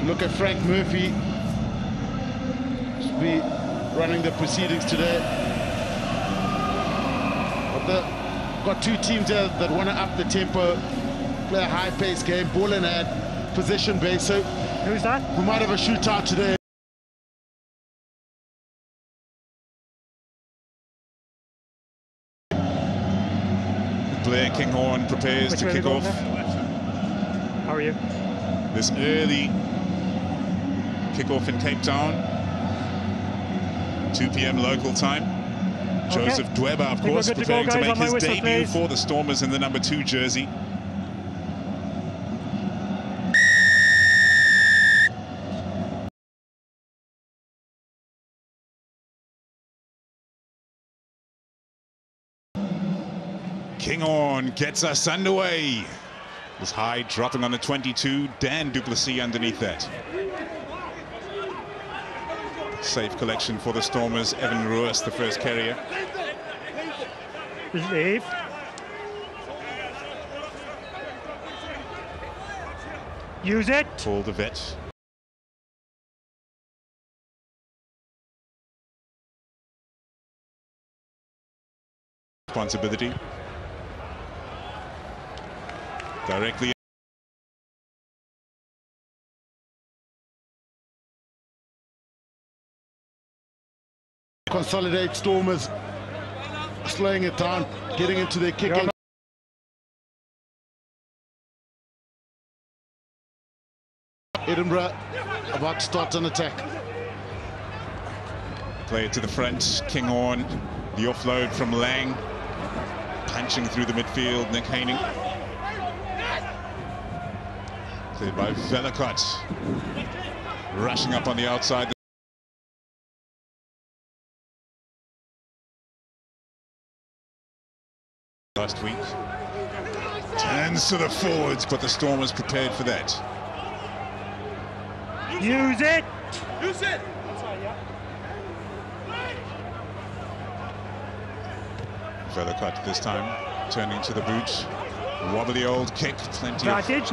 Look at Frank Murphy. Should be running the proceedings today. But got two teams there that want to up the tempo, play a high-paced game, ball in hand, possession base. So who's that? We might have a shootout today. Blair Kinghorn prepares to kick off. How are you? This early kickoff in Cape Town, 2 p.m. local time. Okay. Joseph Dweba, of course, preparing to make his debut for the Stormers in the number 2 jersey. Kinghorn gets us underway. This high dropping on the 22. Dan Duplessis underneath that. Safe collection for the Stormers. Evan Ruiz, the first carrier. Leave. Use it. Paul de Vet. Responsibility. Directly. Consolidate Stormers, slowing it down, getting into their kicking. Edinburgh about to start an attack. Play it to the front. Kinghorn, the offload from Lang, punching through the midfield. Nick Haining. Cleared by Velicott, rushing up on the outside. Last week. Turns to the forwards, but the Stormers prepared for that. Use it! Use it! Velicott this time, turning to the boot. Wobbly old kick, plenty of kick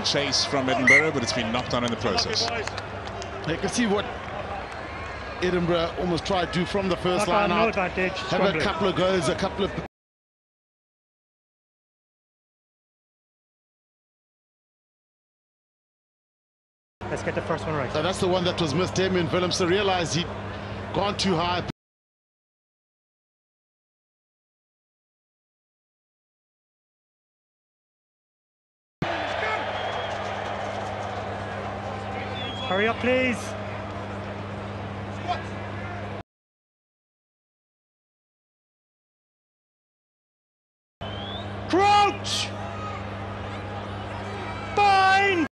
chase from Edinburgh, but it's been knocked on in the process. You can see what Edinburgh almost tried to do from the first line out. Have a couple of goes, a couple of... Let's get the first one right. So that's the one that was missed. Damien Willems realized he'd gone too high. Hurry up, please. Crouch! Fine!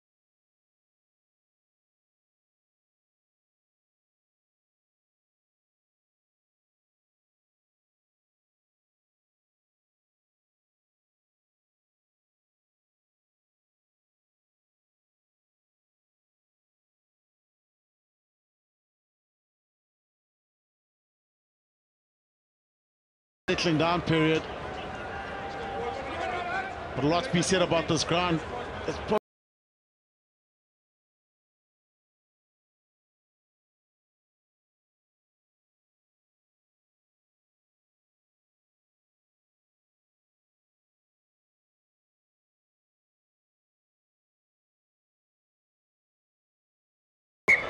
Settling down period. But a lot to be said about this ground. It's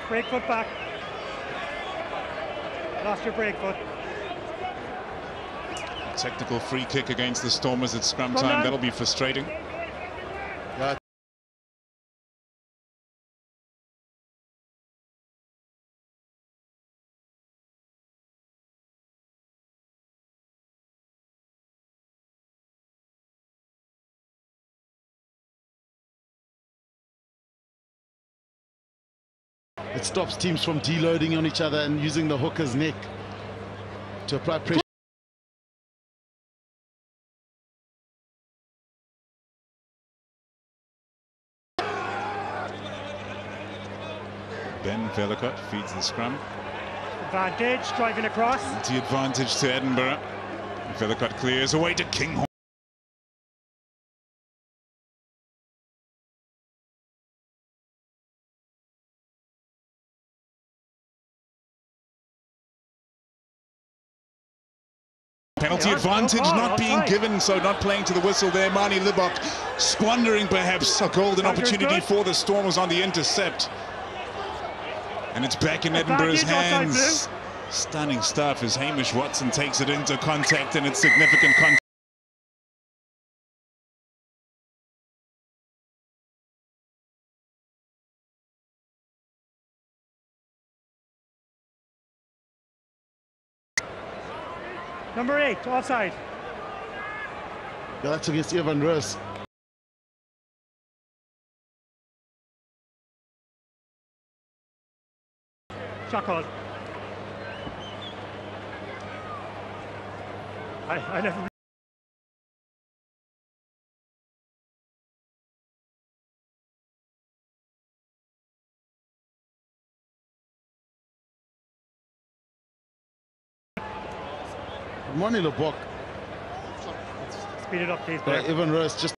break foot back. Lost your break foot. Technical free kick against the Stormers at scrum time. That'll be frustrating. It stops teams from deloading on each other and using the hooker's neck to apply pressure. Ben Velicott feeds the scrum. Advantage, driving across. The advantage to Edinburgh. Velicott clears away to Kinghorn. Penalty advantage not being given, so not playing to the whistle there. Mani Libbok squandering perhaps a golden opportunity for the Stormers on the intercept. And it's back in Edinburgh's hands. Stunning stuff as Hamish Watson takes it into contact, and it's significant contact. Number 8, offside. Yeah, that's against Evan Russ. Shot call. I never... Mani Libbok. Speed it up, please. Evan Russ just.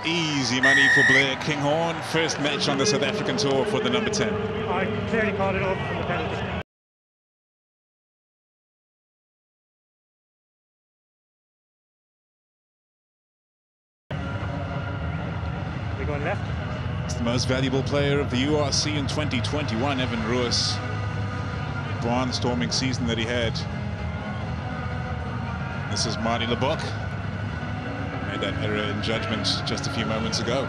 Easy money for Blair Kinghorn. First match on the South African tour for the number 10. I clearly called it over from the penalty. We going left? It's the most valuable player of the URC in 2021, Evan Ruas. Barnstorming season that he had. This is Mani Libbok. That error in judgment just a few moments ago.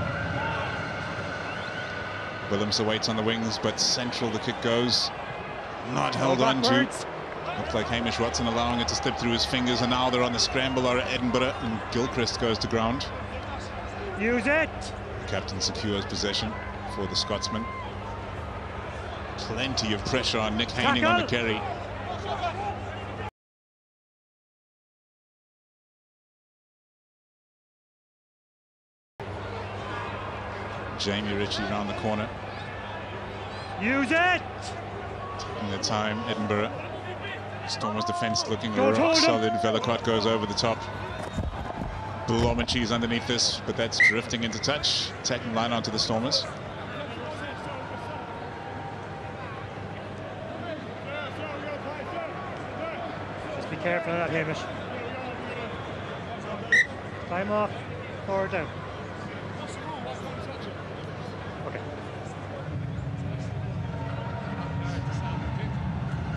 Willemse waits on the wings, but central the kick goes. Not held on to. Looks like Hamish Watson allowing it to slip through his fingers, and now they're on the scramble are Edinburgh, and Gilchrist goes to ground. Use it! The captain secures possession for the Scotsman. Plenty of pressure on Nick Haining on the carry. Jamie Ritchie round the corner. Use it! Taking their time, Edinburgh. Stormers defence looking rock solid. Velicott goes over the top. Blomachi's underneath this, but that's drifting into touch. Attacking line onto the Stormers. Just be careful of that, Hamish. Time off, forward down. Okay.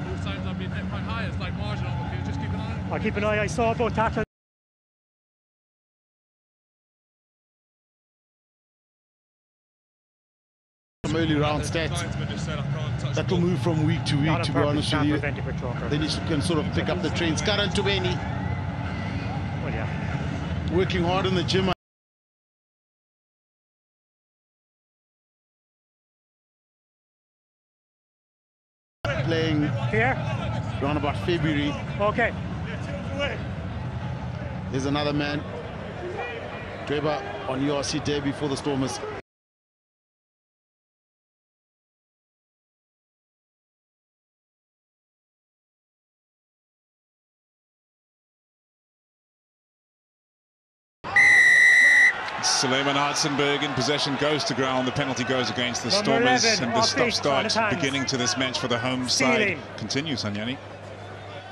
Those times I've been hit quite high, it's like marginal, but you just keep an eye. I'll keep an eye. I saw both tackles. Early round stats that will move from week to week, to be honest with you. Then you can sort of pick up the trains. Karan Tubeni, well, yeah, working hard in the gym. Playing here around about February. Okay. There's another man. Dreba on URC debut for the Stormers. Suleiman Hartzenberg in possession, goes to ground. The penalty goes against the Stormers, 11, and the stop-start beginning to this match for the home side continues. Sanyani.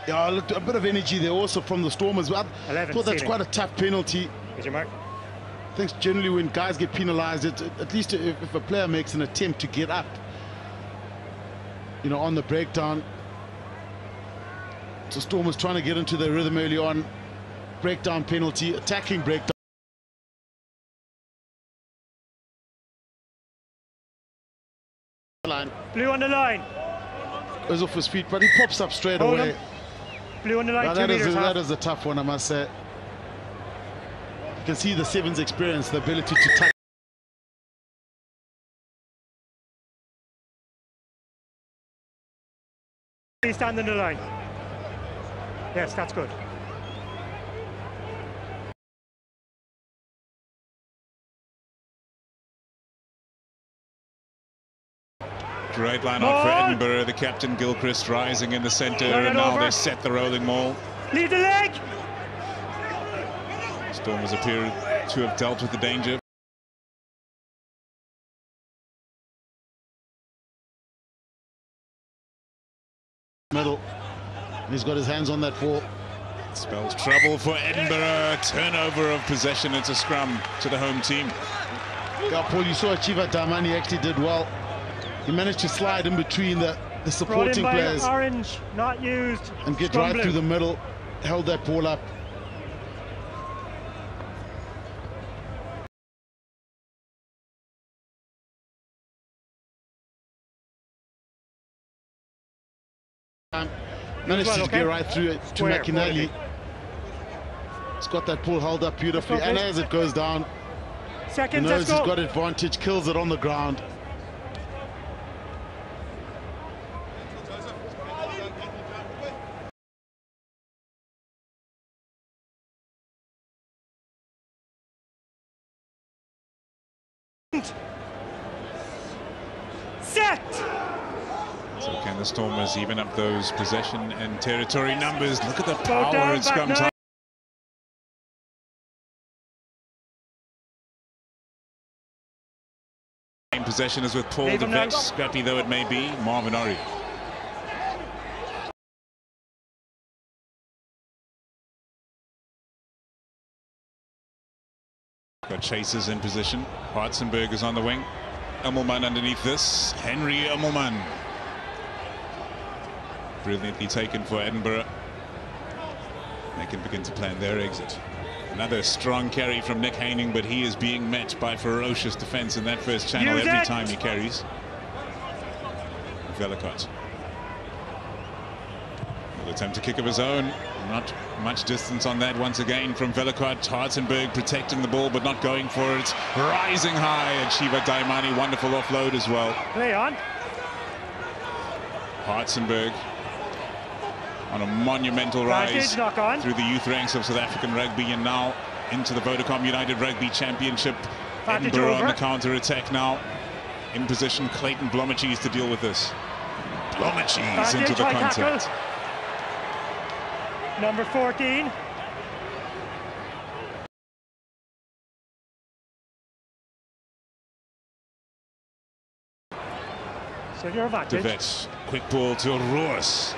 Yeah, looked a bit of energy there also from the Stormers. I thought that's quite a tough penalty. Here's your mark. I think generally when guys get penalised, at least if a player makes an attempt to get up, you know, on the breakdown. So Stormers trying to get into their rhythm early on. Breakdown penalty, attacking breakdown. Line. Blue on the line. Goes off his feet, but he pops up straight away. Blue on the line. Now, that is a tough one, I must say. You can see the Sevens experience, the ability to tackle. Please stand in the line. Yes, that's good. Great line out for Edinburgh. The captain Gilchrist rising in the centre, and now they set the rolling maul. Lead the leg. Stormers appear to have dealt with the danger. Middle. He's got his hands on that ball. Spells trouble for Edinburgh. Turnover of possession. It's a scrum to the home team. Yeah, Paul, you saw Chiva Damani actually did well. He managed to slide in between the supporting players. Orange, not used. And get Scrum right blue. through the middle. Held that ball up. Managed to get right through it to McInally. He's got that pull held up beautifully, and as it goes down, he knows he's got advantage, kills it on the ground. Set! So can the Stormers even up those possession and territory numbers? Look at the power in scrum time. Same possession as with Paul de Vet, scrappy though it may be, Marvin Ori. Got chasers in position. Hartzenberg is on the wing. Immelman underneath this. Henry Immelman. Brilliantly taken for Edinburgh. They can begin to plan their exit. Another strong carry from Nick Haining, but he is being met by ferocious defence in that first channel every time he carries. Velicott. Will attempt to kick of his own. Not much distance on that once again from Velicott. Hartzenberg protecting the ball but not going for it. Rising high, and Shiva Daimani, wonderful offload as well. Play on. Hartzenberg on a monumental rise through the youth ranks of South African rugby, and now into the Vodacom United Rugby Championship. Edinburgh on the counter-attack now. In position, Clayton Blommachees to deal with this. Blommachees into the contact. Number 14. So your advantage. De Vet, quick ball to Roos.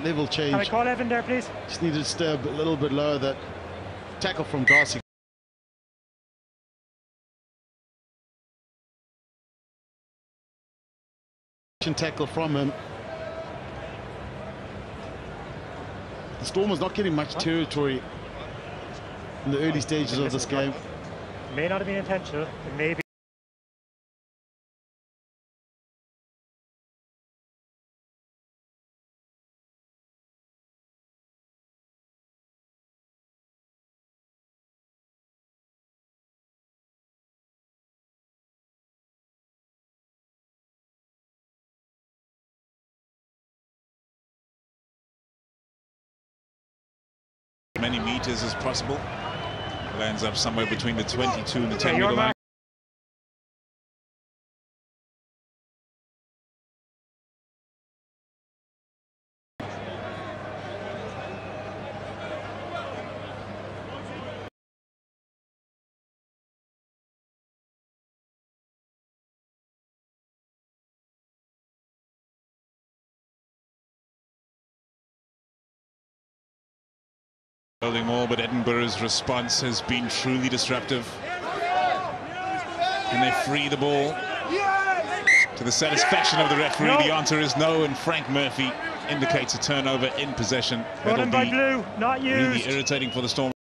Level change. Can I call Evan there, please? Just needed to stay a little bit lower. That tackle from Darcy. Tackle from him. The Storm was not getting much territory in the early stages of this game. It may not have been intentional. It may be. Many meters as possible. Lands up somewhere between the 22 and the 10 meter line. Building more, but Edinburgh's response has been truly disruptive. Can they free the ball to the satisfaction of the referee? The answer is no, and Frank Murphy indicates a turnover in possession. Brought in by blue, not used. Really irritating for the Storm.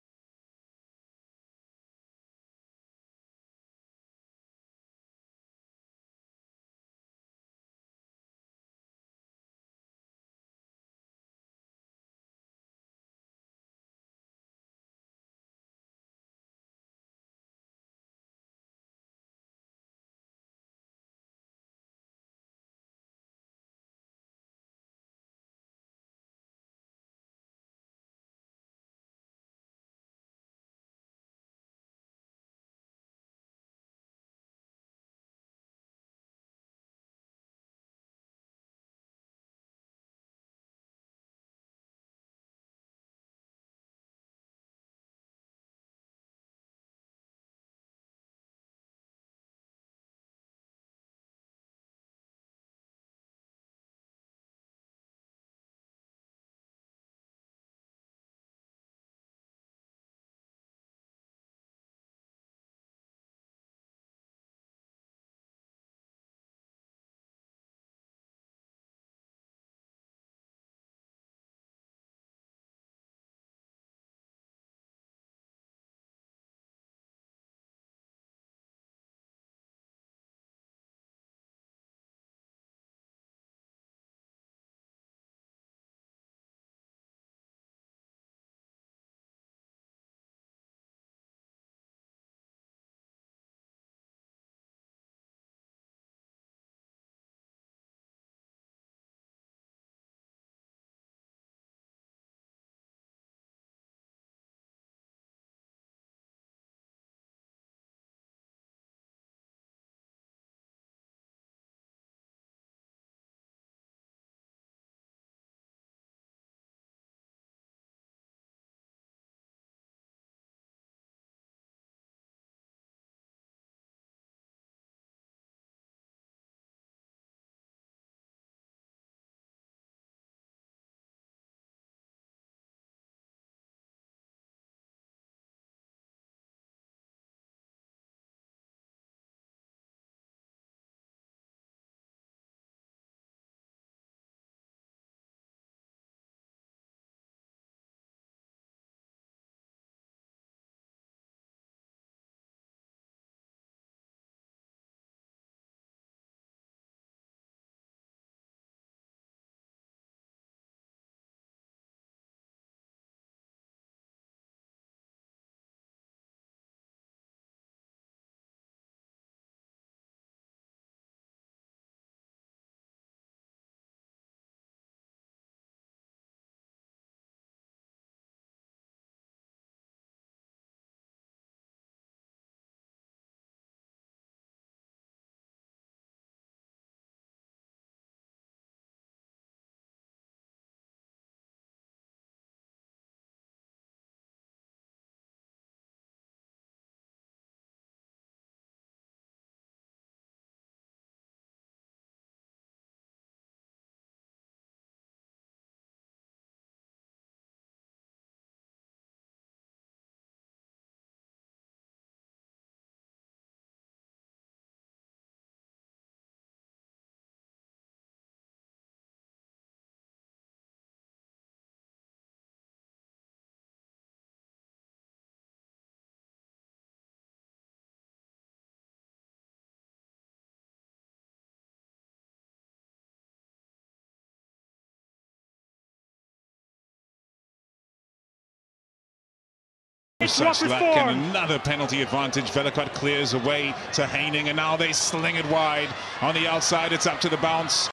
such luck, and another penalty advantage. Vellicott clears away to Haining, and now they sling it wide. On the outside, it's up to the bounce.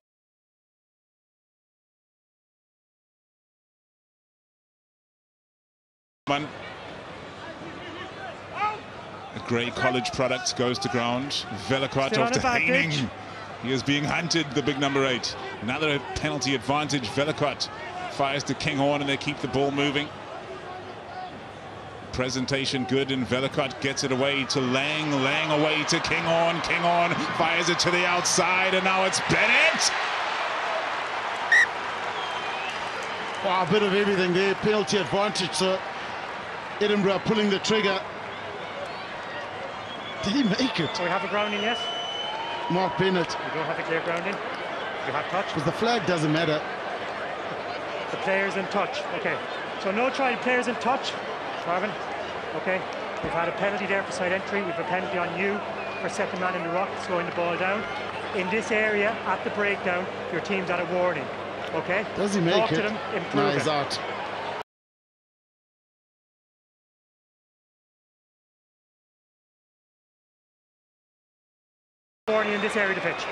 A grey college product goes to ground. Vellicott off to Haining. He is being hunted, the big number 8. Another penalty advantage. Vellicott fires to Kinghorn, and they keep the ball moving. Presentation good, and Vellicott gets it away to Lang. Lang away to Kinghorn. Kinghorn fires it to the outside, and now it's Bennett. Wow, a bit of everything there. Penalty advantage. So Edinburgh pulling the trigger. Did he make it? So we have a grounding, yes? Mark Bennett. We don't have a clear grounding. You have touch. Because the flag doesn't matter. The player's in touch. Okay. So no try. Player's in touch. Marvin. Okay. We've had a penalty there for side entry. We've a penalty on you for second man in the rock, slowing the ball down. In this area, at the breakdown, your team's at a warning. Okay? Does he make Talk it? to them, improve No, he's it. out. Warning in this area of the pitch.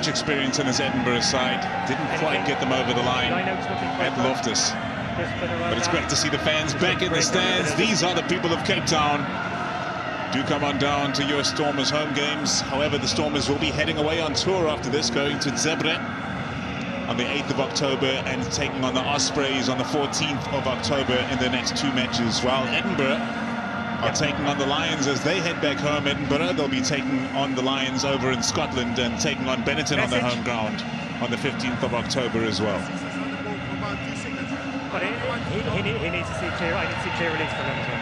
Experience in his Edinburgh side. Didn't quite get them over the line at Loftus. But it's great to see the fans back in the stands. These are the people of Cape Town. Do come on down to your Stormers home games. However, the Stormers will be heading away on tour after this, going to Zebre on the 8th of October and taking on the Ospreys on the 14th of October in their next 2 matches, while Edinburgh are taking on the Lions as they head back home. Edinburgh, they'll be taking on the Lions over in Scotland and taking on Benetton on their home ground on the 15th of October as well. But he needs to see clear. I need to see clear release for him as well.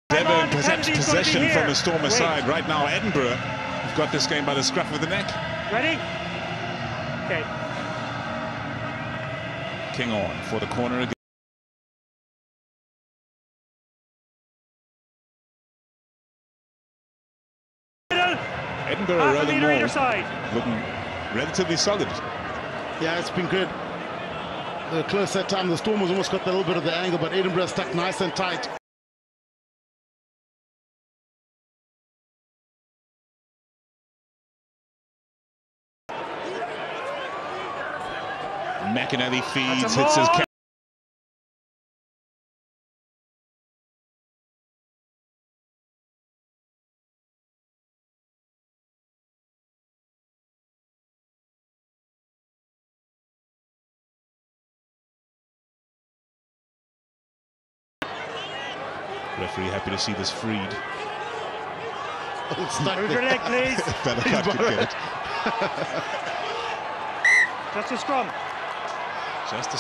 Devon possession from the Stormer side right now. Edinburgh have got this game by the scruff of the neck. Ready? Okay. Kinghorn for the corner again. Edinburgh rolling more, looking relatively solid. Yeah, it's been good. Close that time. The Stormers almost got a little bit of the angle, but Edinburgh stuck nice and tight. McAnally feeds, hits his cap. Referee happy to see this freed. Move your leg, please. Vellicott could get it. Just a scrum. Just a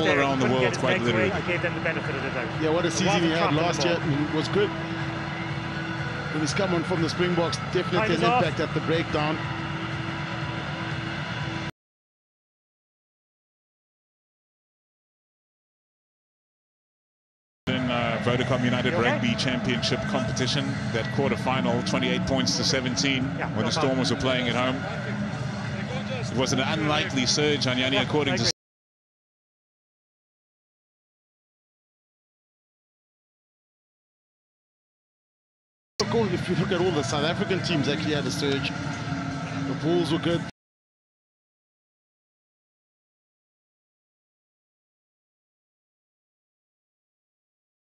all around the world, quite literally. I gave them the benefit of the doubt. Yeah, what a season he had last year. It was good. When he's come on from the Springboks, definitely an impact at the breakdown. In Vodacom United Rugby Championship competition, that quarter-final, 28 points to 17 when the Stormers were playing at home. It was an unlikely surge, Anyani, according to if you look at all the South African teams actually had a surge. The Bulls were good.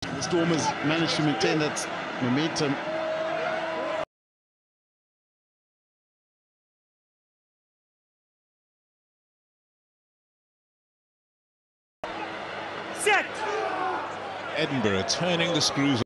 The Stormers managed to maintain that momentum. Edinburgh turning the screws.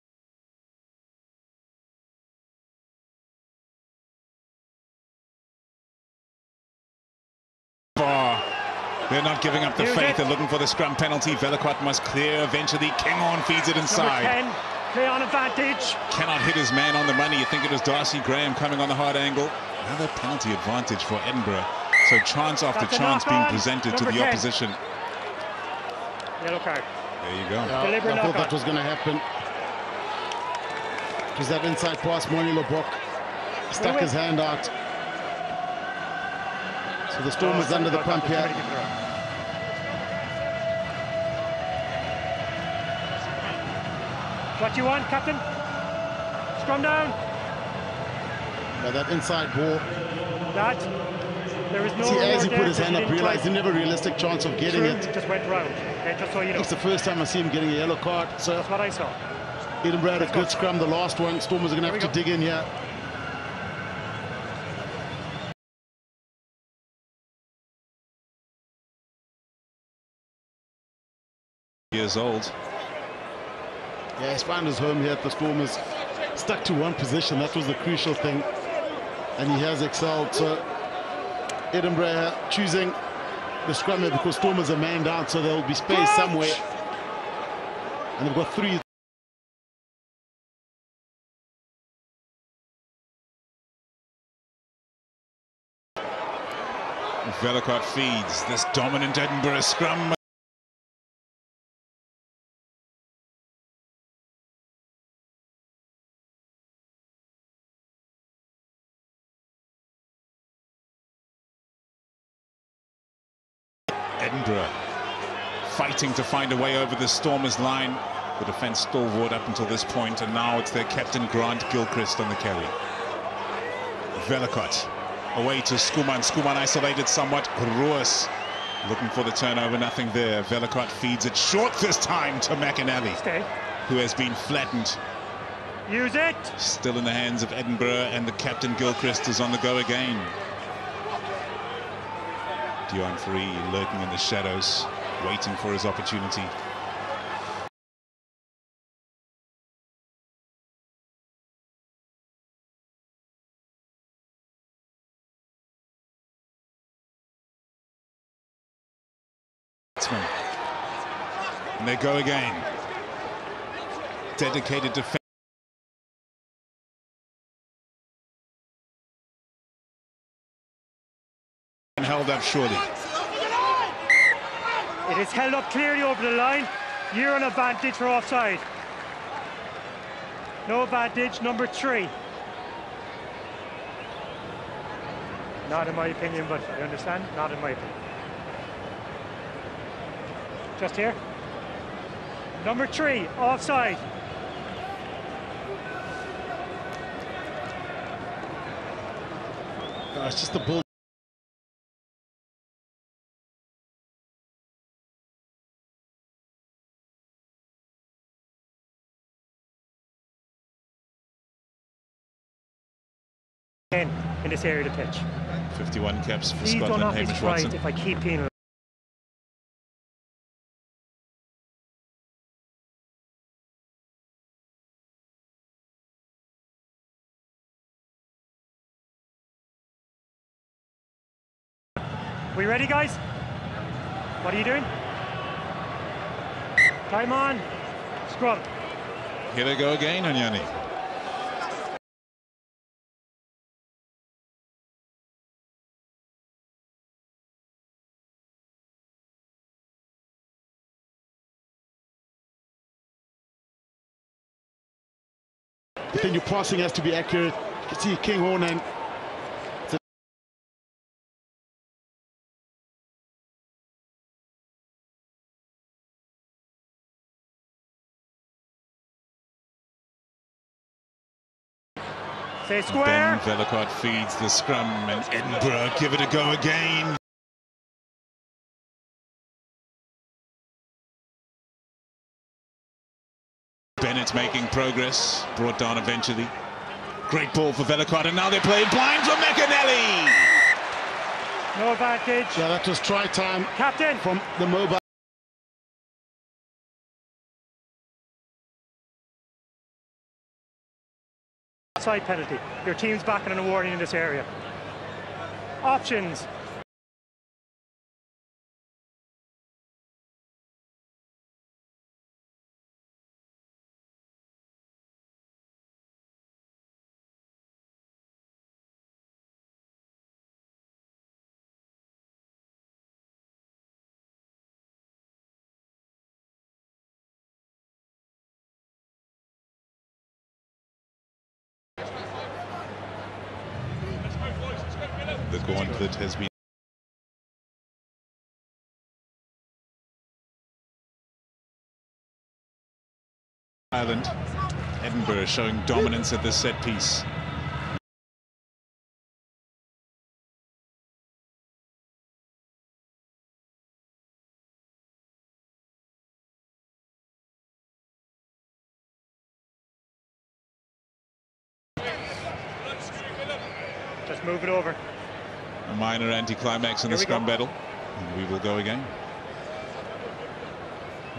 They're not giving up the faith. They're looking for the scrum penalty. Vellacott must clear eventually. Kinghorn feeds it inside. Number 10, play on advantage. Cannot hit his man on the money. You think it was Darcy Graham coming on the hard angle. Another penalty advantage for Edinburgh. So chance after chance being presented to the 10. Opposition. Yellow card. There you go. I thought that was going to happen. It was that inside pass. Moini Lebok stuck his hand out. So the Stormers under the pump here. What you want, Captain? Scrum down. Yeah, that inside ball. That. There is no. See, as he put his hand up, realized he didn't have a realistic chance of getting it. Just went round. Just so you know. It's the first time I see him getting a yellow card. So that's what I saw. Edinburgh had a good scrum. The last one, Stormers are going to have to dig in here. Years old. Yeah, he's found his home here at the Stormers. Stuck to one position, that was the crucial thing. And he has excelled. So Edinburgh choosing the scrum here because Stormers are man down, so there will be space somewhere. And they've got 3. Vellacott feeds this dominant Edinburgh scrum. Edinburgh fighting to find a way over the Stormers line. The defence stalwart up until this point, and now it's their captain Grant Gilchrist on the carry. Vellacott away to Skuman. Skuman isolated somewhat. Ruas looking for the turnover, nothing there. Vellacott feeds it short this time to McInally, who has been flattened. Use it. Still in the hands of Edinburgh, and the captain Gilchrist is on the go again. Dion Free lurking in the shadows, waiting for his opportunity. And they go again. Dedicated defense. Held up surely. It is held up clearly over the line. You're on advantage for offside. No advantage, number 3. Not in my opinion, but I understand. Not in my opinion. Just here. Number 3, offside. It's just the ball. In this area of the pitch. 51 caps for Please Scotland. Do not be Hamish surprised Watson. if I keep penalising. We ready, guys? What are you doing? Time on. Scrum. Here they go again, Anyani. But then your passing has to be accurate. You can see Kinghorn and Say square. Ben Vellacott feeds the scrum, and Edinburgh give it a go again. Bennett making progress, brought down eventually. Great ball for Vellacott, and now they're playing blind for McInally. No advantage. Yeah, that was try time. Captain From the mobile. offside penalty. Your team's back on a warning in this area. Options. The gauntlet has been Ireland. Edinburgh showing dominance at this set piece. Just move it over. A minor anticlimax in the scrum battle. And we will go again.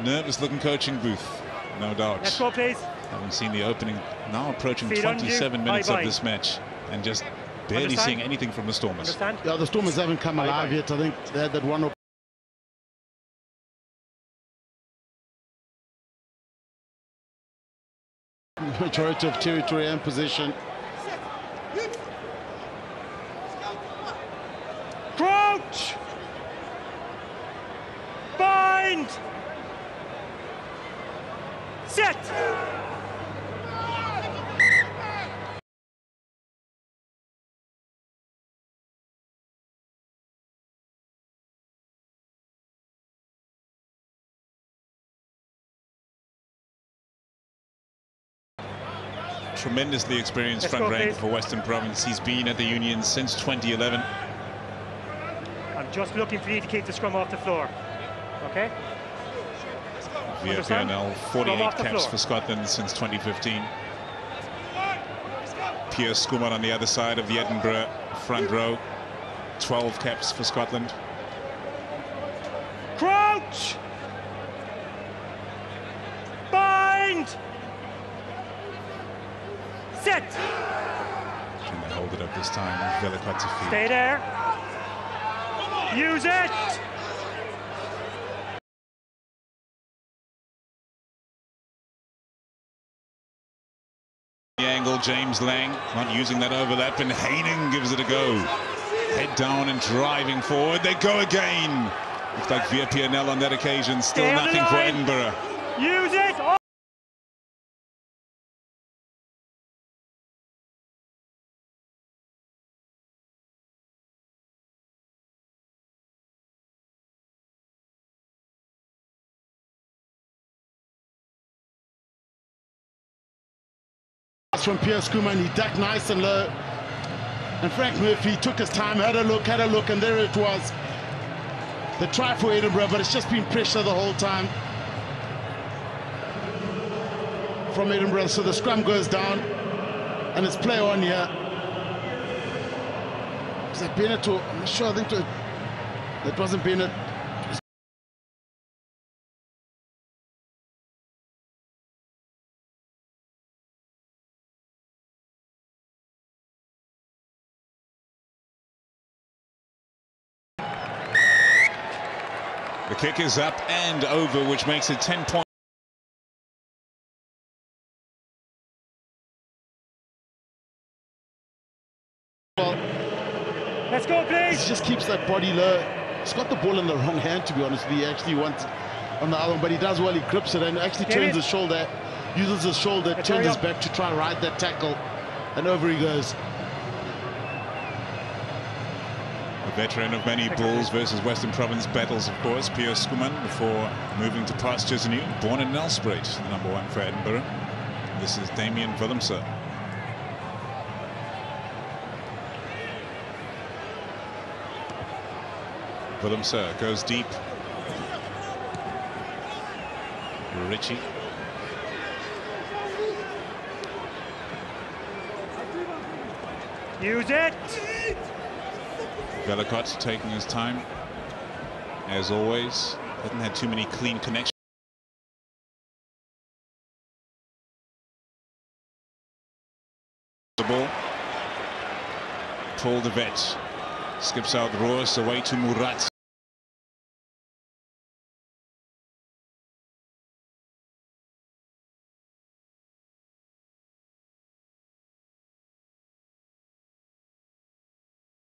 Nervous looking coaching booth, no doubt. Let's go, please. Haven't seen the opening, now approaching Feet 27 minutes bye-bye. of this match, and just barely seeing anything from the Stormers. Understand? Yeah, the Stormers haven't come alive yet. I think they had that one. Majority of territory and possession. Crouch! Bind! Set! Tremendously experienced front rank for Western Province. He's been at the Union since 2011. I'm just looking for you to keep the scrum off the floor. Okay? VFNL, 48 caps for Scotland since 2015. Pierre Schoeman on the other side of the Edinburgh front row, 12 caps for Scotland. Crouch! Bind! Set! Can they hold it up this time? Velikot to feed. Stay there. Use it! The angle, James Lang not using that overlap, and Haining gives it a go. Head down and driving forward. They go again. Looks like VPNL on that occasion. Still nothing for Edinburgh. Use it! Oh. From Pierre Schoeman, he ducked nice and low, and Frank Murphy took his time, had a look, and there it was. The try for Edinburgh, but it's just been pressure the whole time from Edinburgh. So the scrum goes down, and it's play on here. Was that Bennett? Or I'm not sure. I think that wasn't Bennett. The kick is up and over, which makes it 10 points. Well, let's go, please. He just keeps that body low. He's got the ball in the wrong hand, to be honest. He actually wants on the other one, but he does well. He grips it and actually turns his shoulder, uses his shoulder, turns his back to try and ride that tackle, and over he goes. A veteran of many Bulls versus Western Province battles, of course, Pierre Schoeman, before moving to pastures anew. Born in Nelspruit, the #1 for Edinburgh. This is Damien Willemse. Willemse goes deep. Ritchie. Use it! Velikot taking his time, as always. Hasn't had too many clean connections. the ball. Paul de Vet skips out Roos away to Murat.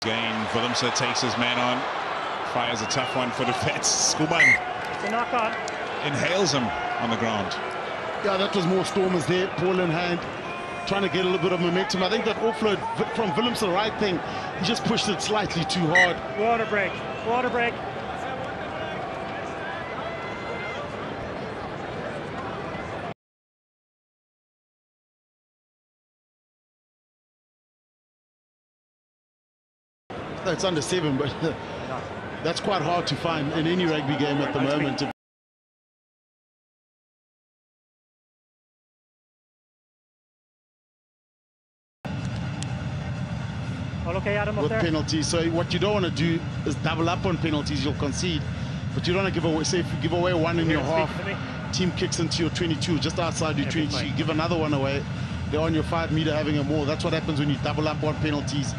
Again, Willemse takes his man on, fires a tough one for the Vets. Skuman It's a knock on. inhales him on the ground. Yeah, that was more Stormers there, ball in hand, trying to get a little bit of momentum. I think that offload from Willemse, the right thing, he just pushed it slightly too hard. Water break. Water break. It's under 7, but that's quite hard to find in any rugby game at the moment. All okay, Adam, up With there? penalties, so what you don't want to do is double up on penalties. You'll concede, but you don't want to give away. Say if you give away one in your half, team kicks into your 22, just outside your 22, you give another one away, they're on your 5 meter having a more. That's what happens when you double up on penalties.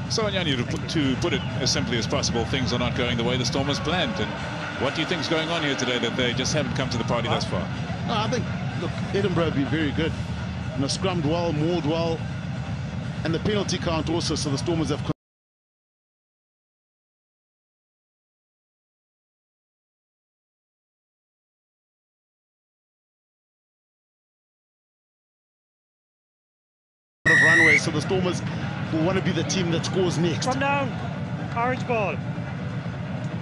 So, Anyani, to put it as simply as possible, things are not going the way the Stormers planned. And what do you think is going on here today that they just haven't come to the party thus far? No, I think, look, Edinburgh have been very good. You know, scrummed well, mauled well, and the penalty count also, so the Stormers have of runway, so the Stormers will want to be the team that scores next. Come down. Orange ball.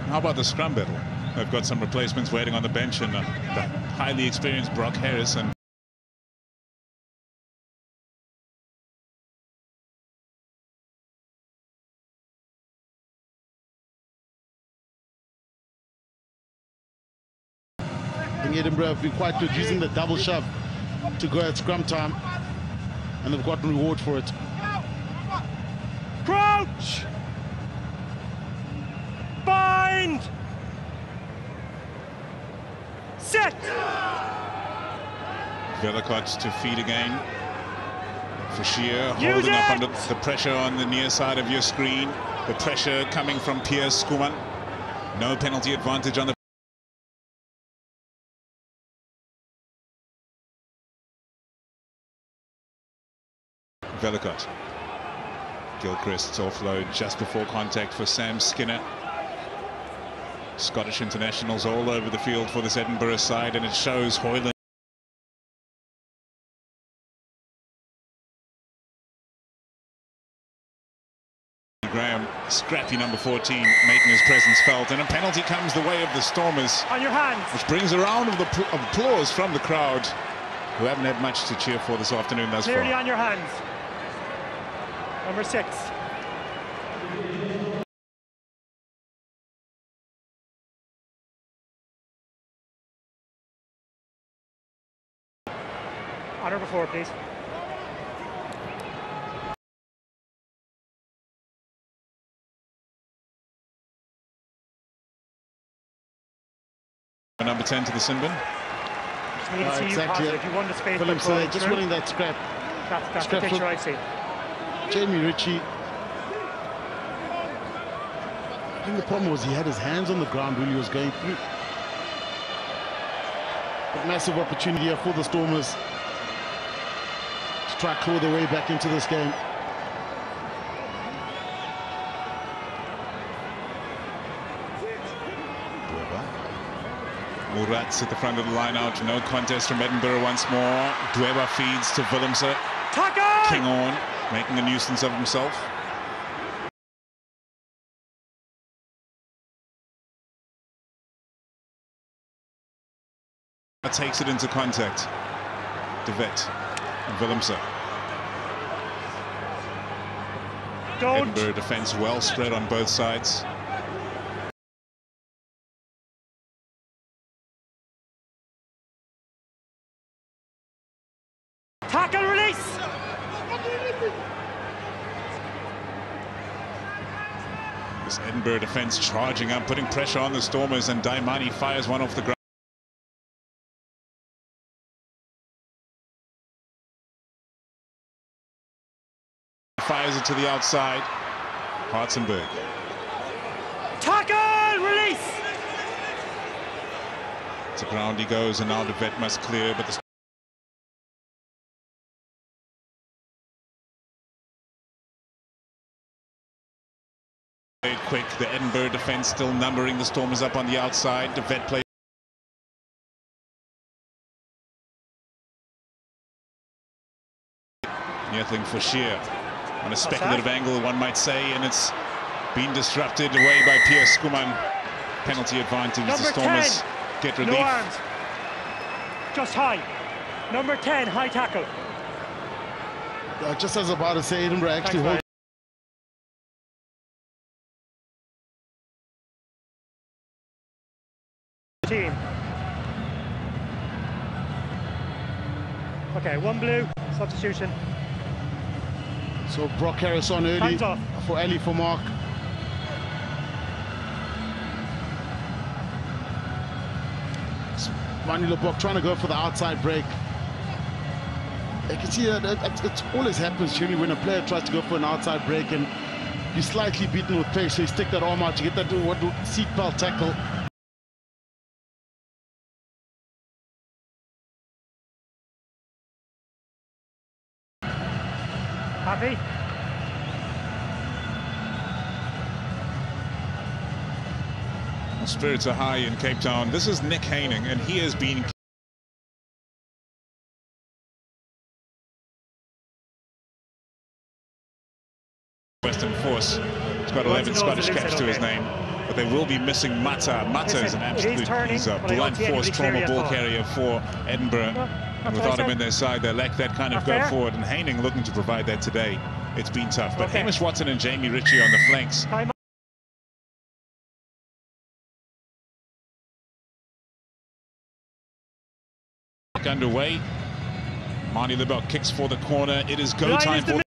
How about the scrum battle? They've got some replacements waiting on the bench, and the highly experienced Brock Harris and I think Edinburgh have been quite good using the double shove to go at scrum time, and they've got reward for it. Crouch! Bind! Set! Vellicott to feed again. Fischier holding up under the pressure on the near side of your screen. The pressure coming from Pierce Skuman. No penalty advantage on the Vellicott. Gilchrist's offload just before contact for Sam Skinner. Scottish internationals all over the field for this Edinburgh side, and it shows. Hoyland. Graham, scrappy number 14, making his presence felt, and a penalty comes the way of the Stormers. On your hands. Which brings a round of applause from the crowd, who haven't had much to cheer for this afternoon thus far. Clearly on your hands. Number 6. On number 4, please. Number 10 to the sin bin. Just need to see exactly. you positive. You won the space. Willemse just through. winning that scrap. That's the picture I see. Jamie Ritchie. I think the problem was he had his hands on the ground when he was going through. But massive opportunity here for the Stormers to try to claw their way back into this game. Murat's at the front of the line out. No contest from Edinburgh once more. Dweba feeds to Willemse. King on, making a nuisance of himself. Takes it into contact. De Vet and Willemse. Edinburgh defence well spread on both sides. Tackle release! This Edinburgh defence charging up, putting pressure on the Stormers, and Daimani fires one off the ground. fires it to the outside. Hartzenberg. Tackle! Release! To ground he goes, and now the vet must clear, but the quick. The Edinburgh defense still numbering the Stormers up on the outside. The vet plays Nyethling for sheer on a speculative angle, one might say, and it's been disrupted away by Pierre Skuman. Penalty advantage. Number the Stormers 10. get relief. No arms. Just high. Number 10, high tackle. Just as about to say, Edinburgh actually hold. Team. Okay, one blue, substitution. So Brock Harris on early for Ali for Mark. Manny Lubbock trying to go for the outside break. You can see that it always happens generally when a player tries to go for an outside break and you're slightly beaten with pace, so you stick that arm out, you get that seatbelt tackle. Happy? Spirits are high in Cape Town. This is Nick Haining, and he has been Western Force. He's got 11 Scottish caps to his name, but they will be missing Mata. Mata is an absolute blunt force trauma ball carrier for Edinburgh. And without him in their side, they lack that kind of go forward, and Haining looking to provide that today. It's been tough, but Hamish Watson and Jamie Ritchie on the flanks. Underway. Marnie Libok kicks for the corner. It is go time for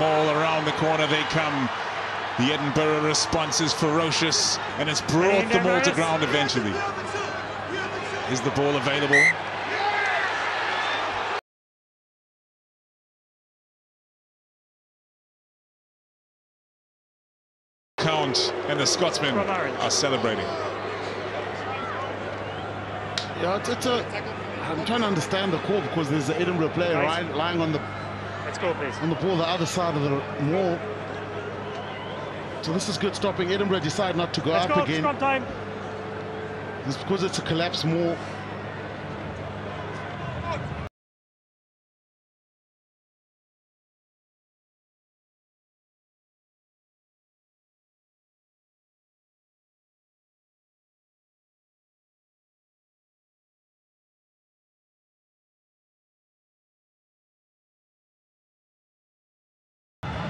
all around the corner they come. The Edinburgh response is ferocious, and it's brought them all to ground eventually. Is the ball available? Count, and the Scotsmen are celebrating. Yeah, I'm trying to understand the call because there's an Edinburgh player lying on the on the ball the other side of the wall. So this is good stopping. Edinburgh decide not to go up again. It's because it's a collapse more.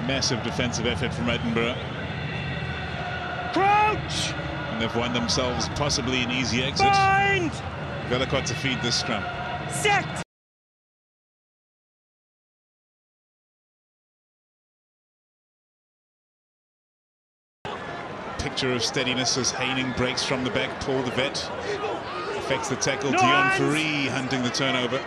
Massive defensive effort from Edinburgh. Crouch! And they've won themselves possibly an easy exit. Bind! Vellicott to feed this scrum. Set! Picture of steadiness as Haining breaks from the back. Paul the vet affects the tackle. Dion Ferree hunting the turnover.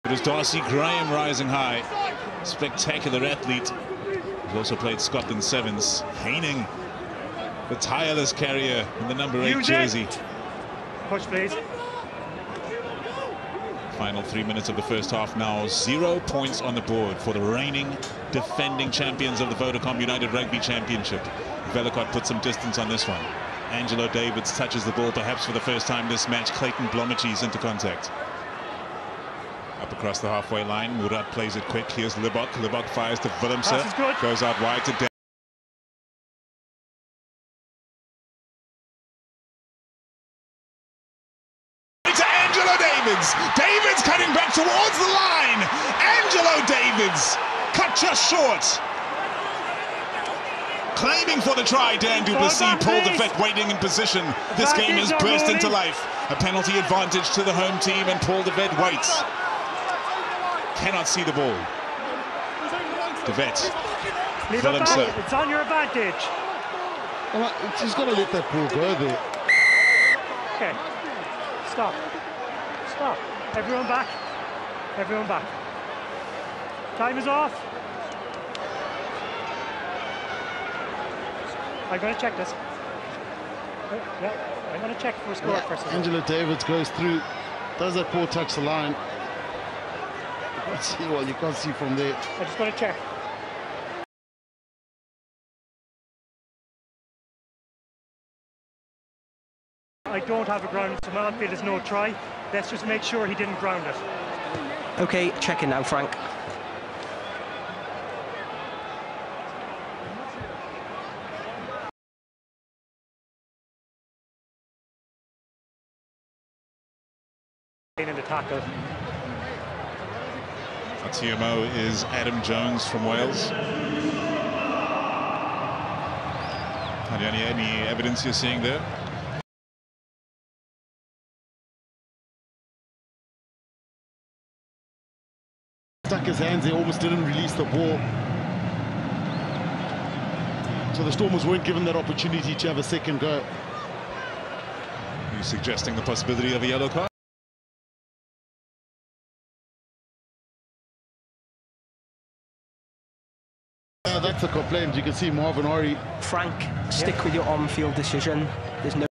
It was Darcy Graham rising high. Spectacular athlete. He's also played Scotland Sevens. Haining, the tireless carrier in the number 8 jersey. Push, please. Final 3 minutes of the first half now. 0 points on the board for the reigning defending champions of the Vodacom United Rugby Championship. Vellicott put some distance on this one. Angelo Davids touches the ball perhaps for the first time this match. Clayton Blomachi's into contact. Up across the halfway line, Murat plays it quick. Here's Libok. Libok fires to Willemse. Goes out wide to go Davids, cut just short. Claiming for the try, Dan du Plessis, Paul de Vet waiting in position. This game has burst into life. A penalty advantage to the home team, and Paul de Vet waits. Cannot see the ball. De Vet. It's on your advantage. Well, he's got to let that ball go there. Okay. Stop. Stop. Everyone back. Everyone back. Time is off. I'm going to check this. Yeah, I'm going to check for a score first. Angela Davids goes through. Does that poor touch the line? Well, you can't see from there. I just want to check. I don't have a ground, so my outfield is no try. Let's just make sure he didn't ground it. Okay, checking now, Frank. In the tackle. Our TMO is Adam Jones from Wales. Any evidence you're seeing there? Stuck his hands there, almost didn't release the ball. So the Stormers weren't given that opportunity to have a second go. Are you suggesting the possibility of a yellow card? That's a complaint. You can see Marvin Ori. Frank, stick with your on-field decision. There's no...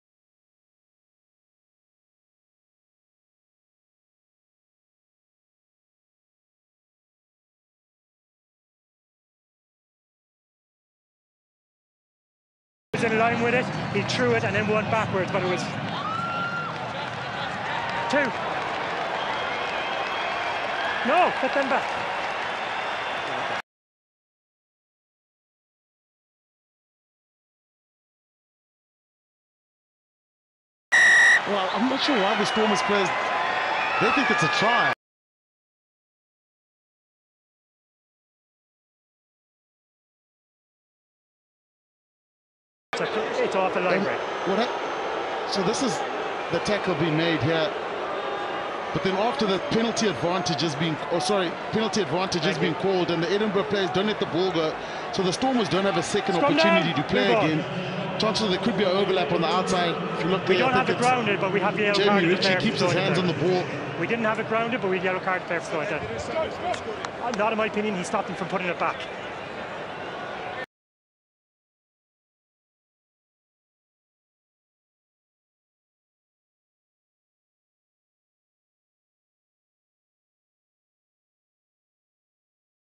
He was in line with it, he threw it and then went backwards, but it was 2. No, get them back. Well, I'm not sure why the Stormers players, they think it's a try. It's off the line break. So this is the tackle being made here. But then after the penalty advantage is being, being called, and the Edinburgh players don't let the ball go, so the Stormers don't have a second opportunity to play again. Chances there could be an overlap on the outside. If you look there, we don't have it grounded, but we have the yellow card. Jamie Ritchie keeps his hands on the ball. We didn't have it grounded, but we had yellow card there for throwing it. Not in my opinion, he stopped him from putting it back.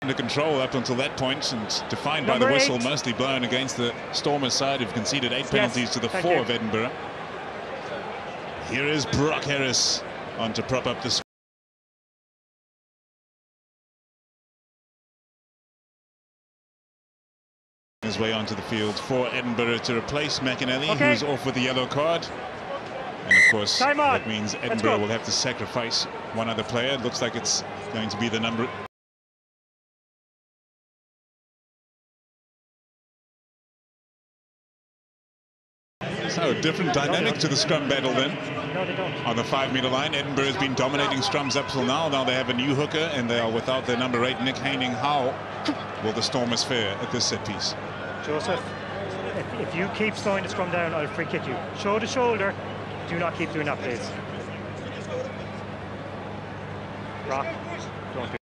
Under control up until that point, and defined by the whistle, mostly blown against the Stormers side, who've conceded 8 penalties to the 4 of Edinburgh. Here is Brock Harris on to prop up the score. His way onto the field for Edinburgh to replace McAnally, who's off with the yellow card. And of course, that means Edinburgh will have to sacrifice one other player. It looks like it's going to be the number... So, different dynamic to the scrum battle then. No, they don't. On the 5-metre line, Edinburgh has been dominating scrums up till now. Now they have a new hooker, and they are without their number 8, Nick Haining. How will the Stormers fare at this set piece? Joseph, if you keep slowing the scrum down, I'll free kick you. Shoulder to shoulder, do not keep doing that, please. Rock, don't do.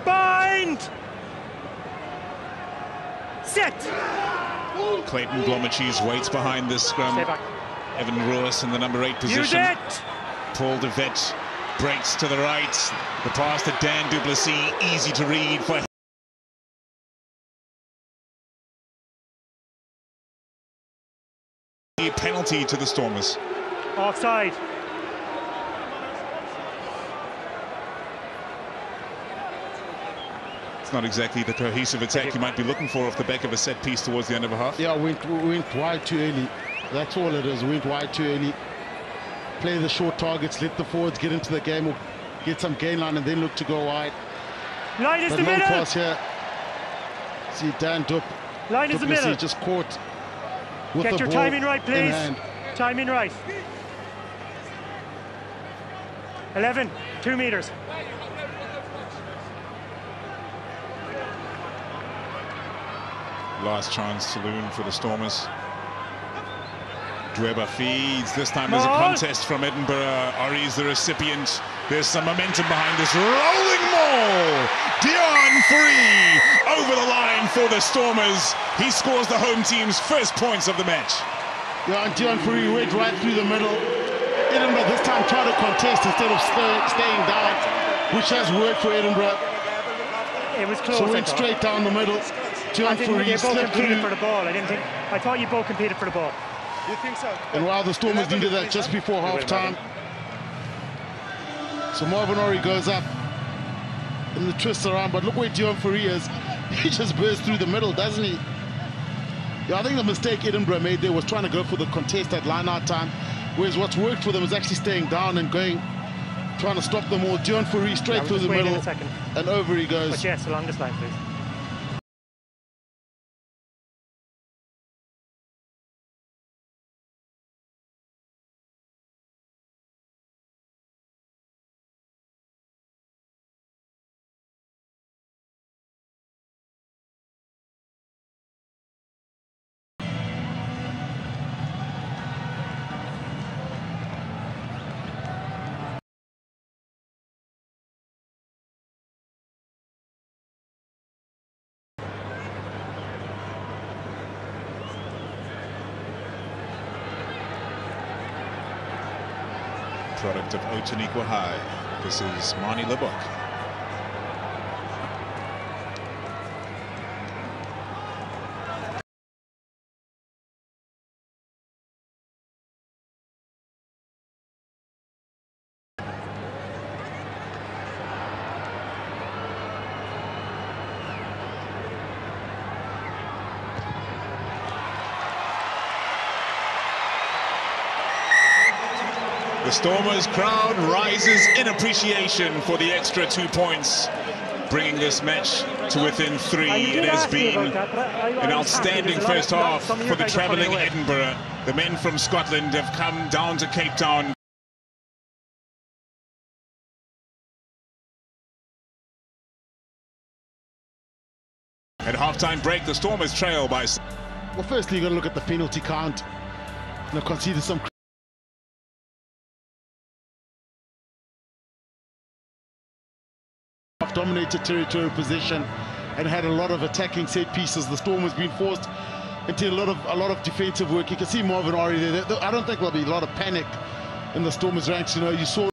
Bind! Set! Clayton Blomachis waits behind this scrum. Stay back. Evan Ruiz in the number 8 position. Use it! Paul de Vet breaks to the right. The pass to Dan du Plessis, easy to read for a penalty to the Stormers. Offside. It's not exactly the cohesive attack you might be looking for off the back of a set piece towards the end of a half. Yeah, went wide too early. That's all it is. Went wide too early. Play the short targets, let the forwards get into the game or get some gain line and then look to go wide. Line is But the long middle. pass here. See Dan Dup. Line is the middle. Just caught with Get the your ball timing right, in please. hand. Timing right. 11, 2 meters. Last chance saloon for the Stormers. Dweba feeds. This time there's a contest from Edinburgh. Ari's the recipient. There's some momentum behind this rolling maul. Dion free over the line for the Stormers. He scores the home team's first points of the match. Yeah, and Dion Fourie went right through the middle. Edinburgh this time tried to contest instead of staying down, which has worked for Edinburgh. It was close. So went straight down the middle. Dion Fourie you both slipped competed through. for the ball. I thought you both competed for the ball. You think so? And while the Stormers needed that just before half-time. So Marvin Ori goes up in the twist around, but look where Dion Fourie is. He just bursts through the middle, doesn't he? Yeah, I think the mistake Edinburgh made there was trying to go for the contest at line-out time, whereas what's worked for them is actually staying down and trying to stop them all. Dion Fourie straight through the middle, and over he goes. But yes, along this line, please. Product of Outeniqua High. This is Marnie Libbok. The Stormers crowd rises in appreciation for the extra 2 points, bringing this match to within 3. It has been an outstanding first half for the travelling Edinburgh. The men from Scotland have come down to Cape Town. At half-time break, the Stormers trail by... Well, firstly, you've got to look at the penalty count. Now, conceded some... dominated territorial possession and had a lot of attacking set pieces. The Storm has been forced into a lot of defensive work. You can see Marvin Ori there. I don't think there'll be a lot of panic in the Stormers ranks. You know, you saw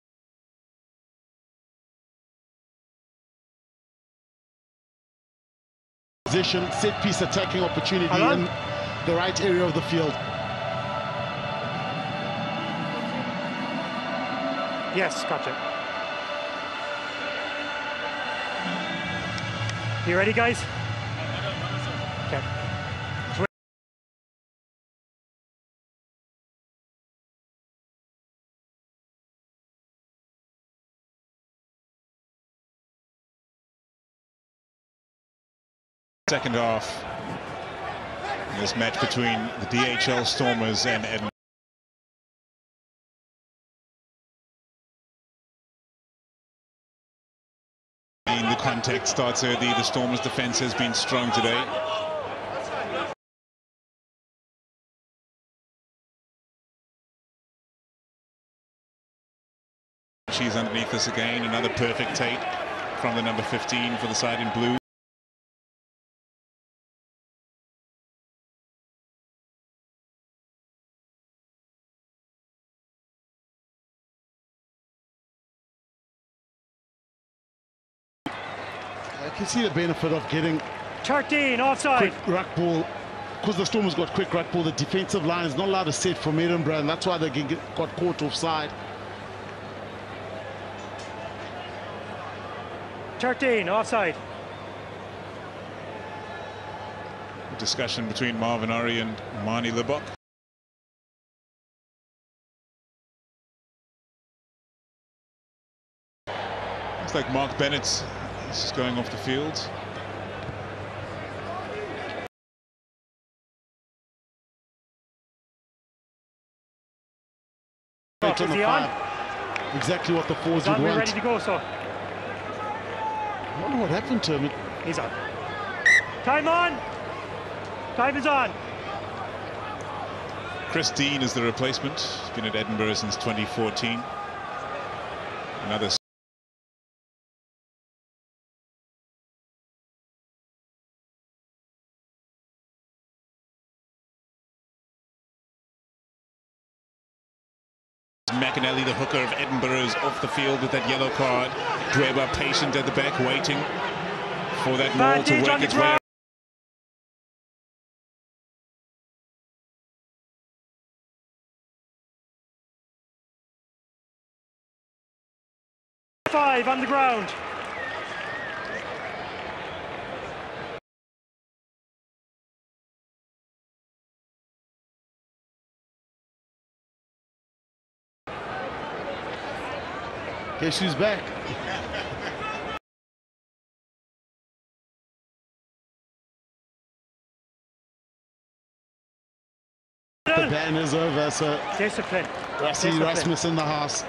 position, set piece attacking opportunity in the right area of the field. Yes, gotcha. You ready, guys? Okay. Second half, this match between the DHL Stormers and Edinburgh. The contact starts early. The Stormers' defense has been strong today. She's underneath us again. Another perfect take from the number 15 for the side in blue. I can see the benefit of getting 13 offside. quick ruck ball, because the Stormers got quick ruck ball. The defensive line is not allowed to set from Edinburgh, and that's why they got caught offside. 13 offside. discussion between Marvin Orrie and Manie Libbok. Looks like Mark Bennett is going off the field. Is he on? Exactly what the forwards He's would on, we're want. ready to go, so. I wonder what happened to him. He's on. Time on! Time is on. Chris Dean is the replacement. He's been at Edinburgh since 2014. Another McAnally, the hooker of Edinburgh, is off the field with that yellow card. Dweba patient at the back, waiting for that maul to work its way. Five on the ground. Guess who's back? The ban is over, so Discipline. Rasmus in the house.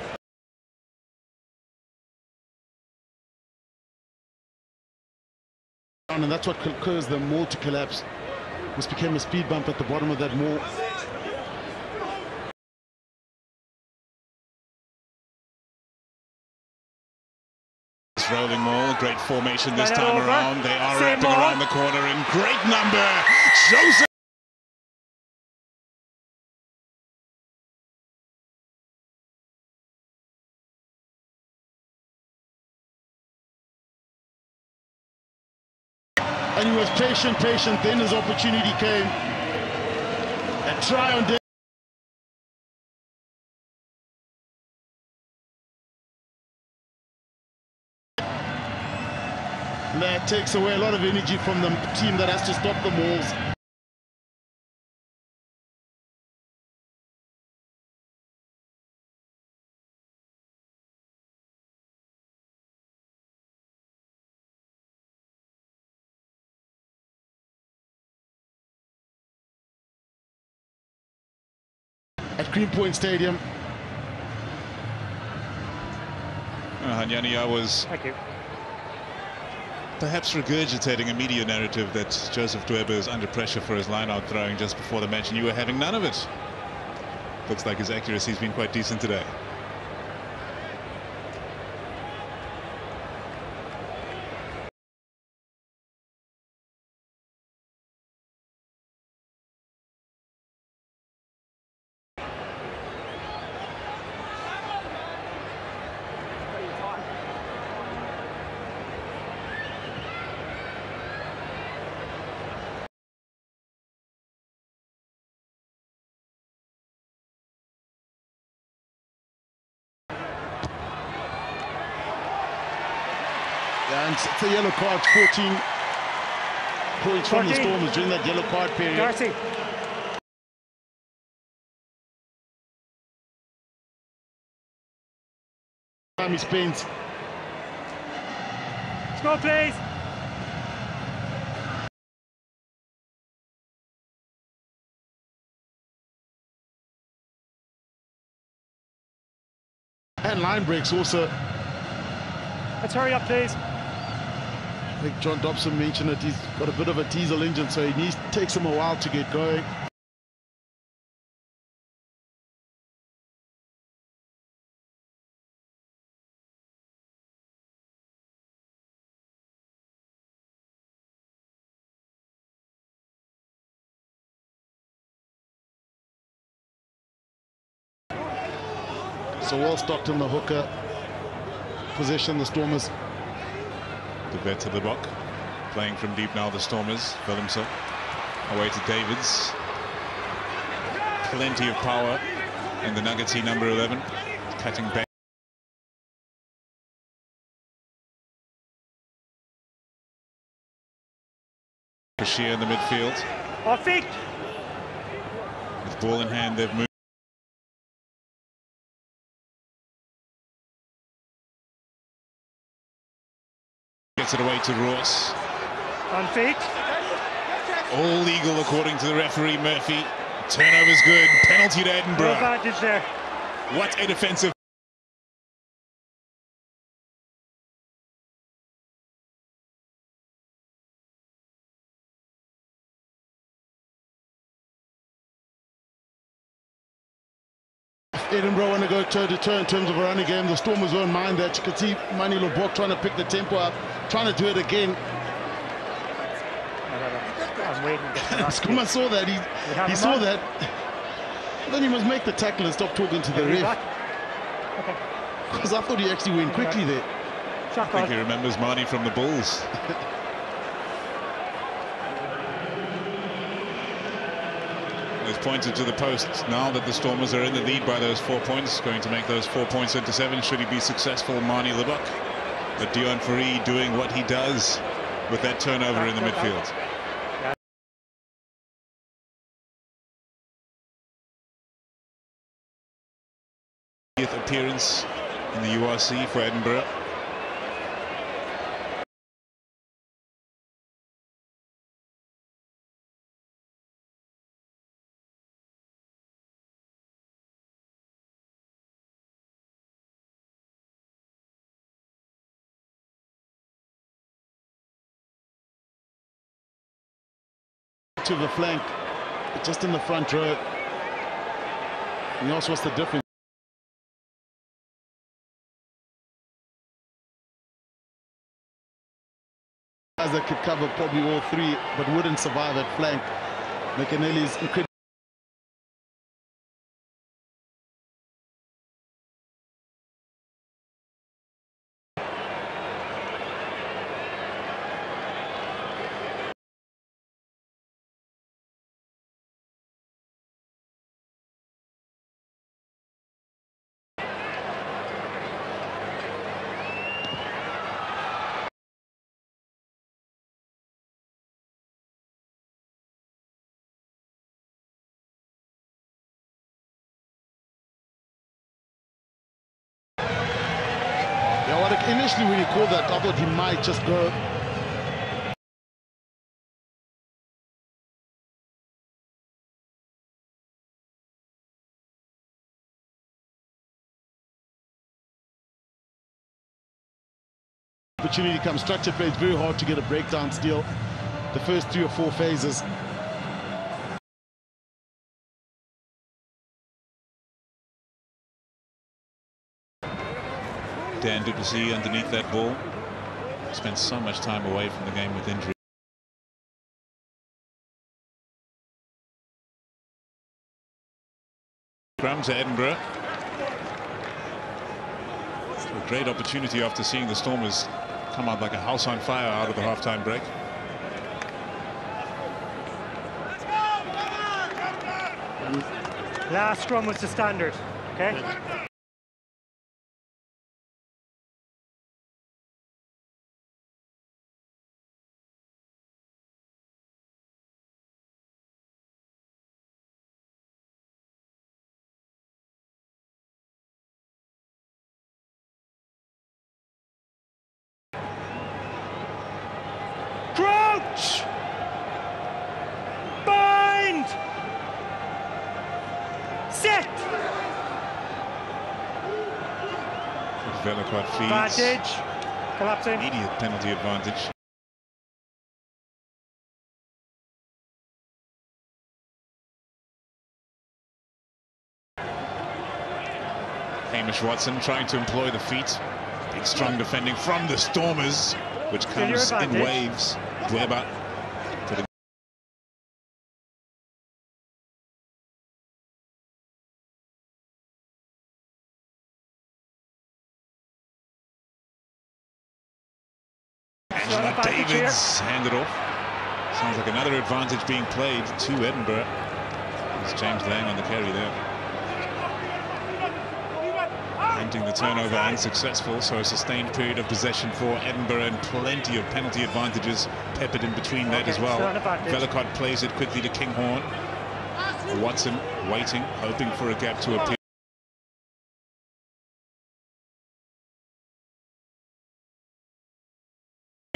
And that's what caused the maul to collapse. This became a speed bump at the bottom of that maul. Rolling maul, great formation this time around. They are wrapping around the corner in great number. Joseph. And he was patient, then his opportunity came. A try on David. That takes away a lot of energy from the team that has to stop the mauls. At Greenpoint Stadium. Hanyania was perhaps regurgitating a media narrative that Joseph Dweba is under pressure for his line-out throwing just before the match, and you were having none of it. Looks like his accuracy's been quite decent today. And it's a yellow card, 14 points from the Stormers during that yellow card period. Darcy. Time he spends. Let's go, please. And line breaks also. Let's hurry up, please. I think John Dobson mentioned it. He's got a bit of a diesel engine, so it takes him a while to get going. So well stocked in the hooker position, the Stormers. The vet to Libbok, playing from deep now, the Stormers. Willemse away to Davids. Plenty of power in the Nuggetsy number 11, cutting back. Bashir in the midfield. Off feet. With ball in hand, they've moved. Gets it away to Ross. On feet. All legal according to the referee Murphy. Turnover's good. Penalty to Edinburgh. No advantage there. What a defensive. Edinburgh want to go toe-to-toe in terms of a running game. The Stormers won't mind that. You can see Mani Lebok trying to pick the tempo up, trying to do it again. I'm waiting. Skuma saw that. He saw that. Then he must make the tackle and stop talking to the ref. Okay. Because I thought he actually went quickly there. I think he remembers Marnie from the Bulls. It's pointed to the post now that the Stormers are in the lead by those 4 points, going to make those 4 points into 7 should he be successful, Marnie Lebok. But Dion Fourie doing what he does with that turnover in the midfield. Appearance in the URC for Edinburgh. To the flank, just in the front row. And also, what's the difference? That could cover probably all three, but wouldn't survive at flank. McAnally's incredible. Initially, when he called that, I thought he might just go. Opportunity comes. Structure play. It's very hard to get a breakdown steal. The first 3 or 4 phases. Dan Duplessis underneath that ball. Spent so much time away from the game with injury. Scrum to Edinburgh. A great opportunity after seeing the Stormers come out like a house on fire out of the halftime break. Last scrum was the standard, okay? Crouch! Bind! Set! Velocott feeds. Advantage. Collapsing. Immediate penalty advantage. Hamish Watson trying to employ the feet. Big strong defending from the Stormers, which comes in waves. Dweba to the Angela Davids handed off. Sounds like another advantage being played to Edinburgh. It's James Lang on the carry there. Preventing the turnover unsuccessful, so a sustained period of possession for Edinburgh and plenty of penalty advantages peppered in between that as well. Velicott plays it quickly to Kinghorn. Watson waiting, hoping for a gap to appear.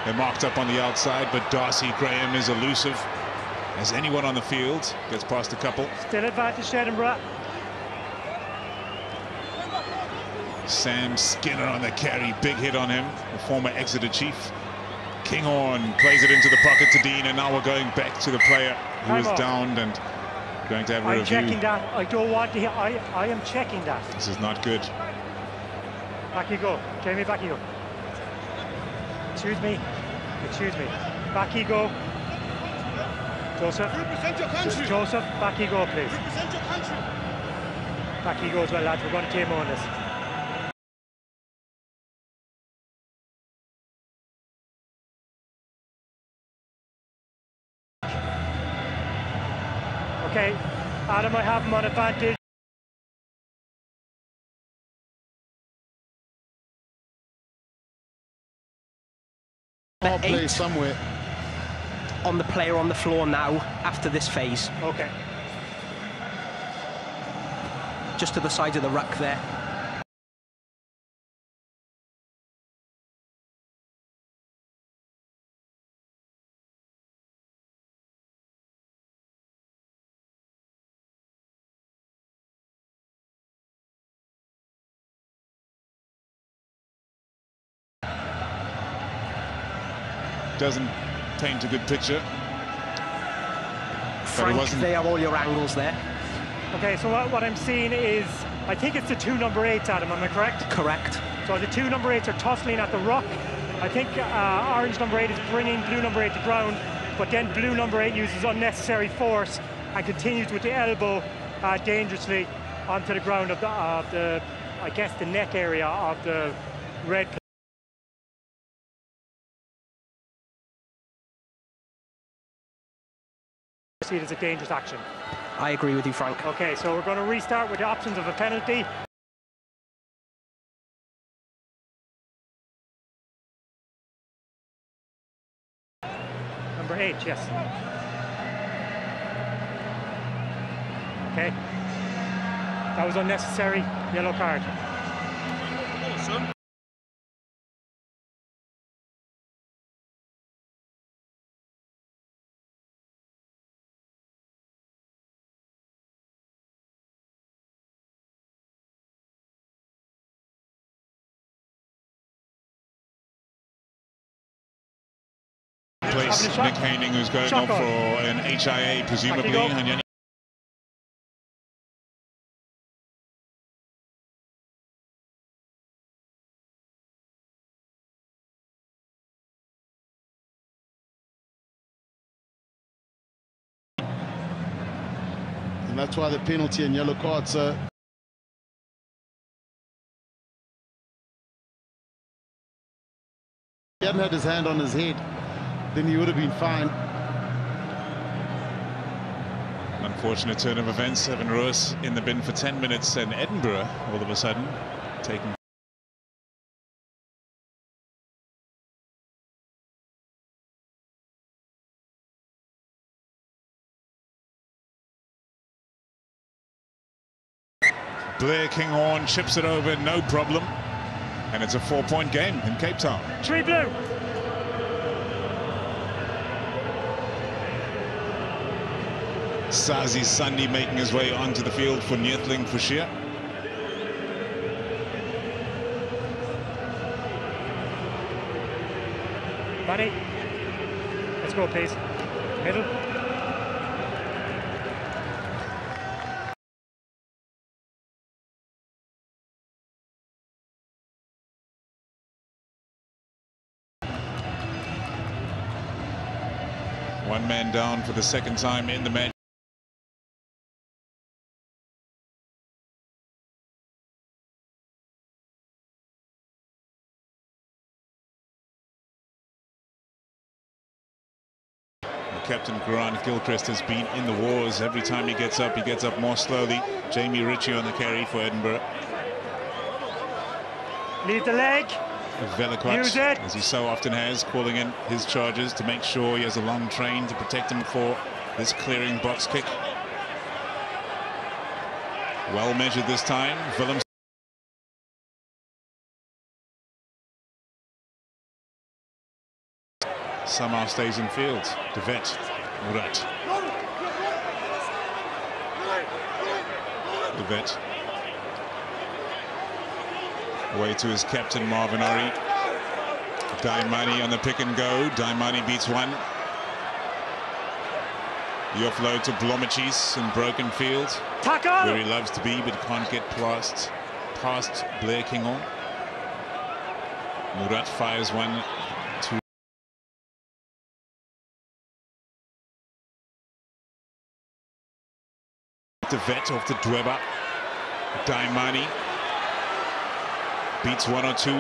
They're marked up on the outside, but Darcy Graham is elusive as anyone on the field. Gets past a couple. Still advantage to Edinburgh. Sam Skinner on the carry, big hit on him, the former Exeter chief. Kinghorn plays it into the pocket to Dean, and now we're going back to the player who is downed and going to have a review. I'm checking that. I don't want to. I am checking that. This is not good. Back you go, Jamie. Back you go. Excuse me. Excuse me. Back you go. Joseph. Represent your country. Joseph, back you go, please. Represent your country. Back you go as well, lads. We're going to team on this. Okay, Adam, I have him on advantage. Ball play somewhere. On the player on the floor now after this phase. Okay. Just to the side of the ruck there. Doesn't paint a good picture. Frank, they are all your angles there. Okay, so what I'm seeing is, I think it's the 2 number 8s, Adam, am I correct? Correct. So the 2 number 8s are tussling at the ruck. I think orange number 8 is bringing blue number 8 to ground, but then blue number 8 uses unnecessary force and continues with the elbow dangerously onto the ground of the I guess, the neck area of the red player. See it as a dangerous action. I agree with you, Frank. Okay, so we're going to restart with the options of a penalty. Number 8, yes. Okay. That was unnecessary. Yellow card. Nick Haining, who's going off for an HIA, presumably. And that's why the penalty and yellow cards he hadn't had his hand on his head, then he would have been fine. Unfortunate turn of events. Evan Roos in the bin for 10 minutes, and Edinburgh all of a sudden taking. Blair Kinghorn chips it over, no problem. And it's a 4-point game in Cape Town. 3 blue. Sazi Sandi making his way onto the field for Neethling Fushia. Manny, let's go, please. Middle. One man down for the second time in the match. Captain Grant Gilchrist has been in the wars. Every time he gets up more slowly. Jamie Ritchie on the carry for Edinburgh. Leave the leg. Use Veliquat, it. as he so often has, calling in his charges to make sure he has a long train to protect him for this clearing box kick. Well measured this time. Willem somehow stays in field. De Vet, Murat. De Vet. Away to his captain, Marvin Ori. Daimani on the pick and go. Daimani beats one. The offload to Blomichis in broken field. Tackle! Where he loves to be, but can't get past Blair Kinghorn. Murat fires one to De Vet off the Dweba. Daimani beats one or two.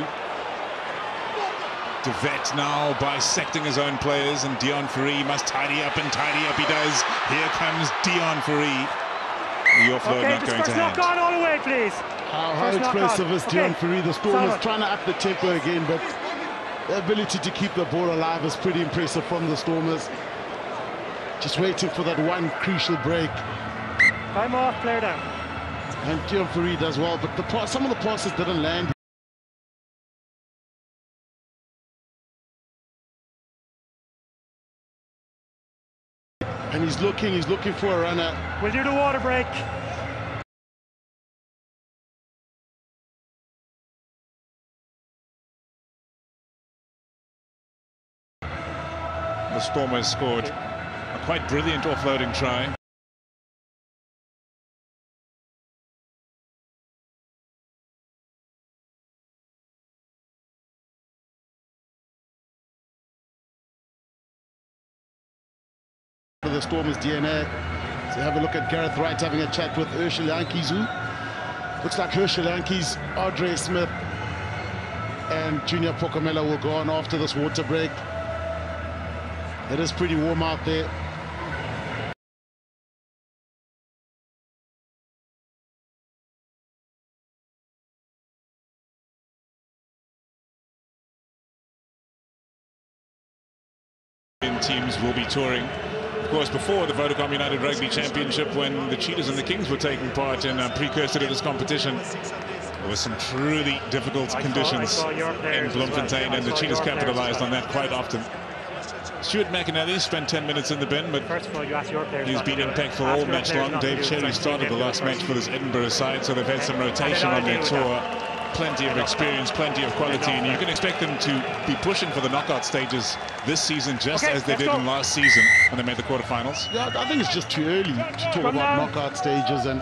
De Vet now bisecting his own players, and Dion Fourie must tidy up, and tidy up he does. Here comes Dion Fourie. The offload not going to hand. Not gone all the way, please. How explosive is Dion Fourie? The Storm is trying to up the tempo again, but the ability to keep the ball alive is pretty impressive from the Stormers. Just waiting for that one crucial break. Time off, player down. And Dion Fourie does well, but some of the passes didn't land. And he's looking for a runner. We'll do the water break. The Stormers scored a quite brilliant offloading try. The Stormers DNA. So have a look at Gareth Wright having a chat with Herschel Yankees. Looks like Herschel Yankees, Andre Smith and Junior Pokomela will go on after this water break. It is pretty warm out there. Teams will be touring, of course, before the Vodacom United Rugby Championship, when the Cheetahs and the Kings were taking part in a precursor to this competition. There were some truly difficult conditions in Bloemfontein, and the Cheetahs capitalized on that quite often. Stuart McAnally spent 10 minutes in the bin, but he's been impactful all match long. Dave Cherry started the last match for this Edinburgh side, so they've had some rotation on their tour. Plenty of experience, plenty of quality, and you can expect them to be pushing for the knockout stages this season, just as they did in last season when they made the quarterfinals. Yeah, I think it's just too early to talk about knockout stages and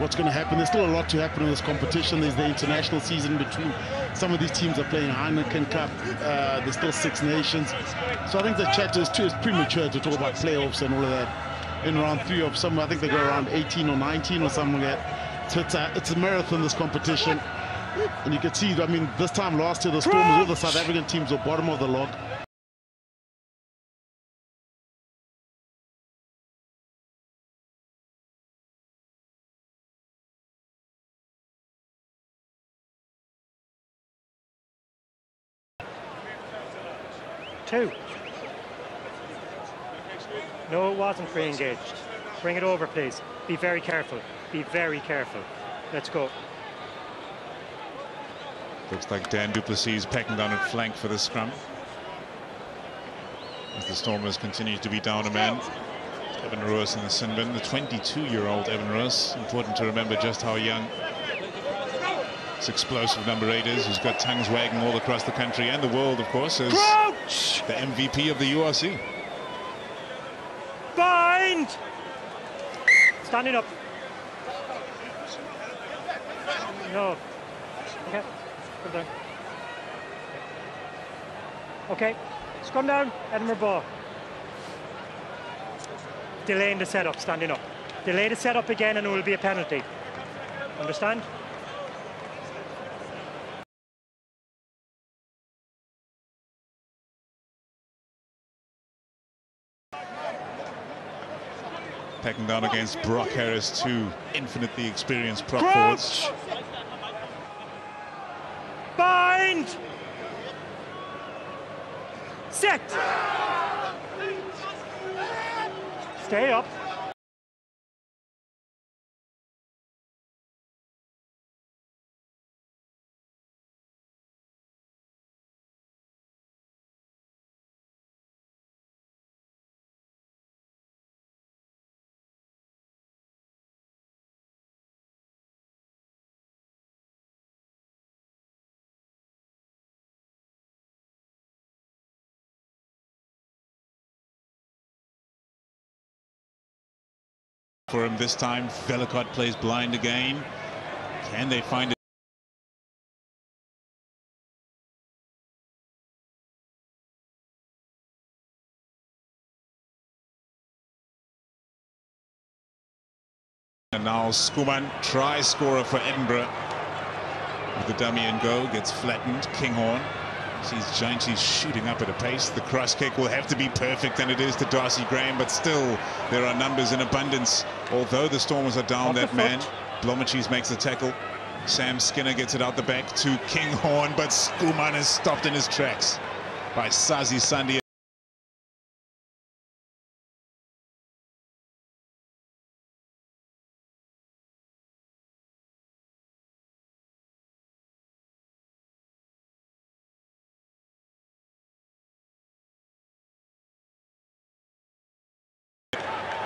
what's going to happen. There's still a lot to happen in this competition. There's the international season between. Some of these teams are playing Heineken Cup. There's still 6 nations. So I think the chat is premature to talk about playoffs and all of that. In round 3 of some, I think they go around 18 or 19 or something like that. So it's a marathon, this competition. And you can see, I mean, this time last year, the Stormers, all the South African teams were bottom of the log. Two. No, it wasn't free engaged. Bring it over, please. Be very careful. Be very careful. Let's go. Looks like Dan du Plessis packing down at flank for the scrum, as the Stormers continue to be down a man. Evan Roos in the sin bin, the 22-year-old Evan Roos. Important to remember just how young this explosive number 8 is, who's got tongues wagging all across the country and the world, of course, as the MVP of the URC. Bind! Standing up. No. Okay. Come down. Okay. Just come down. Edinburgh ball. Delaying the setup, standing up. Delay the setup again and it will be a penalty. Understand? Packing down against Brock Harris, 2 infinitely experienced prop forwards. Bind! Set! Stay up. For him this time, Velicott plays blind again. Can they find it? And now Skuman, try scorer for Edinburgh. With the dummy and go, gets flattened. Kinghorn sees Giantys shooting up at a pace. The cross kick will have to be perfect, and it is to Darcy Graham, but still there are numbers in abundance. Although the Stormers are down that man, Blomachis makes the tackle. Sam Skinner gets it out the back to Kinghorn, but Skuman is stopped in his tracks by Sazi Sandi.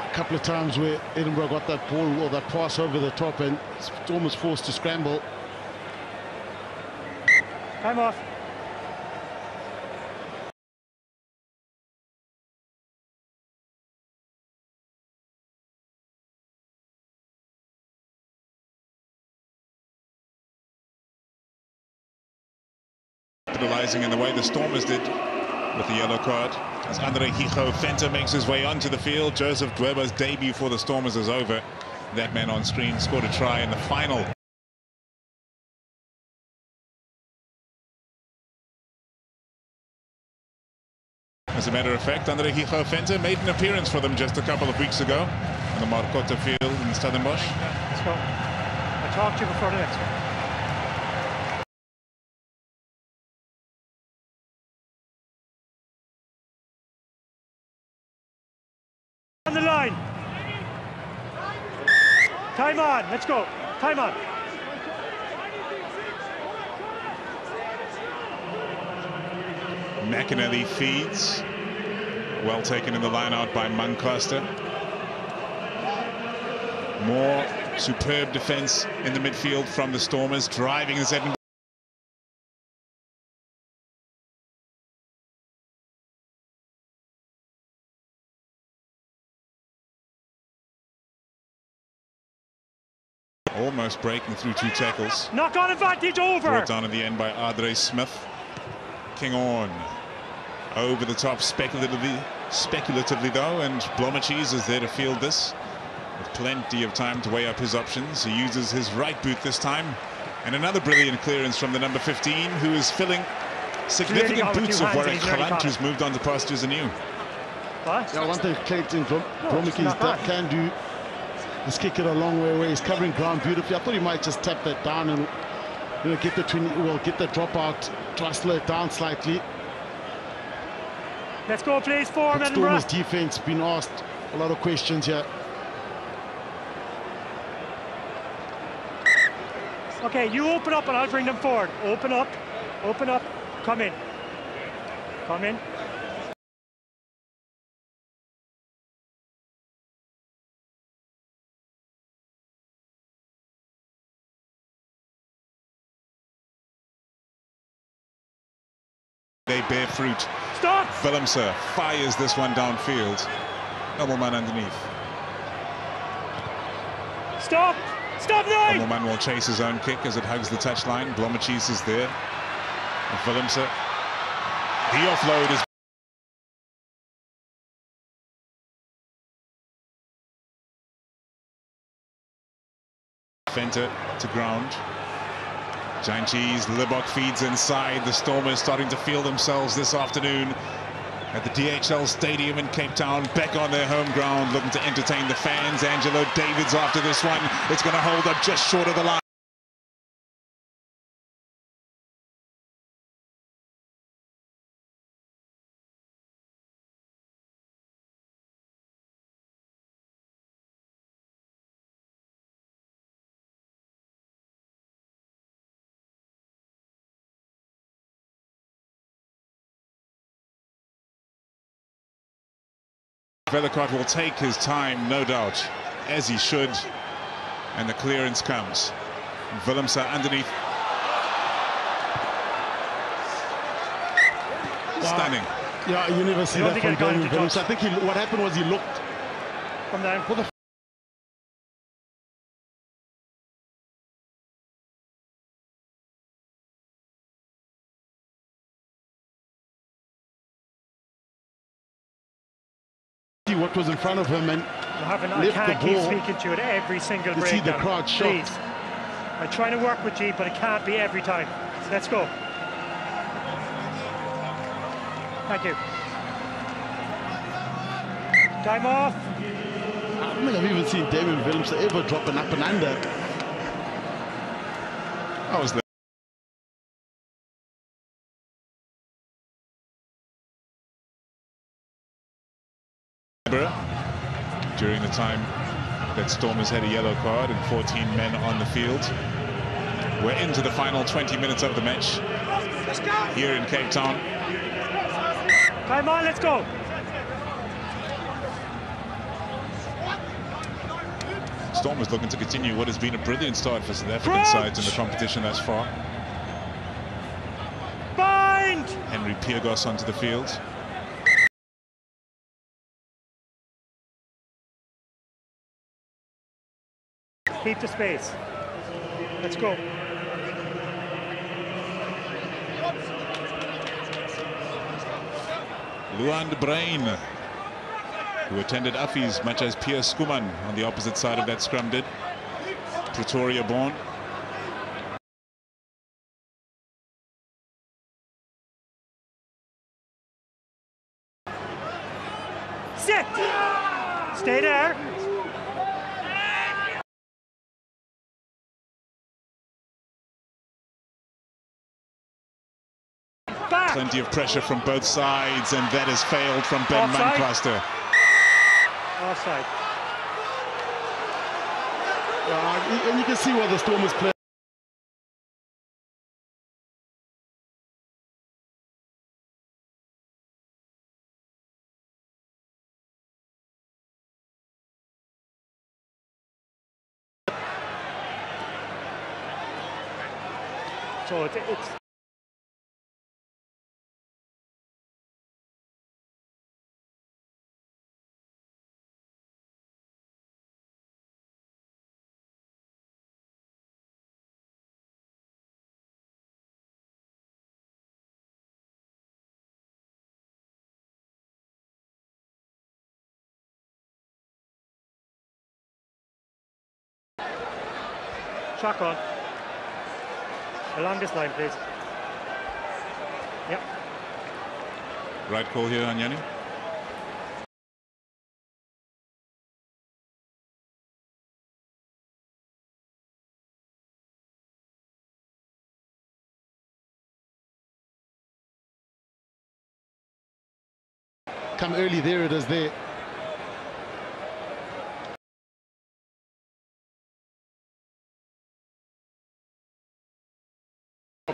A couple of times where Edinburgh got that ball or that pass over the top and Storm was forced to scramble. Time off. Capitalizing in the way the Stormers did with the yellow card. As Andre Hijo Fenta makes his way onto the field, Joseph Dweba's debut for the Stormers is over. That man on screen scored a try in the final. As a matter of fact, Andre Hijo Fenta made an appearance for them just a couple of weeks ago on the Marcotta field in Stellenbosch. Let's go. I'll talk to you before the next one. On the line. Time on. Let's go. Time on. McAnally feeds. Well taken in the line out by Muncaster. More superb defense in the midfield from the Stormers, driving this Edinburgh. Almost breaking through two tackles. Knock on advantage over. Brought down in the end by Andre Smith. Kinghorn over the top speculatively though, and Blomachis is there to field this with plenty of time to weigh up his options. He uses his right boot this time, and another brilliant clearance from the number 15, who is filling significant boots of Warwick Galant, who's moved on to pastures anew. What? Yeah, one thing Clayton Blomachis can do is kick it a long way where he's covering ground beautifully. I thought he might just tap that down and get the drop out, try to slow it down slightly. Let's go, please, form, Edinburgh. Stormers defense been asked a lot of questions here. Okay, you open up and I'll bring them forward. Open up, come in. Come in. They bear fruit. Stop! Willemse fires this one downfield. Nobleman underneath. Stop! Stop now! Nobleman will chase his own kick as it hugs the touchline. Blomachis is there. And Willemse. The offload is Fenta to ground. Giantys, Libok feeds inside. The Stormers starting to feel themselves this afternoon at the DHL Stadium in Cape Town, back on their home ground, looking to entertain the fans. Angelo Davids after this one. It's going to hold up just short of the line. Vellicott will take his time, no doubt, as he should. And the clearance comes. Willemse underneath. Stunning. Yeah, you never see that from Damien Willemse. I think what happened was he looked from there. For the what was in front of him and I can't keep speaking to you at every single breakdown. See the crowd shocked. Please. I'm trying to work with G, but it can't be every time. Let's go. Thank you. Time off. I don't think I've even seen Damien Willemse ever drop an up and under. I was there. During the time that Stormers had a yellow card and 14 men on the field. We're into the final 20 minutes of the match here in Cape Town. Come on, let's go. Stormers looking to continue what has been a brilliant start for South African sides in the competition thus far. Bind! Henry Piergos onto the field. Keep the space. Let's go. Luan de Bruin, who attended Affy's much as Pierre Skuman on the opposite side of that scrum did. Pretoria born. Sit! Stay there. Back. Plenty of pressure from both sides, and that has failed from Ben Offside. Manklaster. Offside. And you can see why the Stormers play. So it's shock on. Along this line, please. Yep. Right call here on Yanni. Come early, there it is there.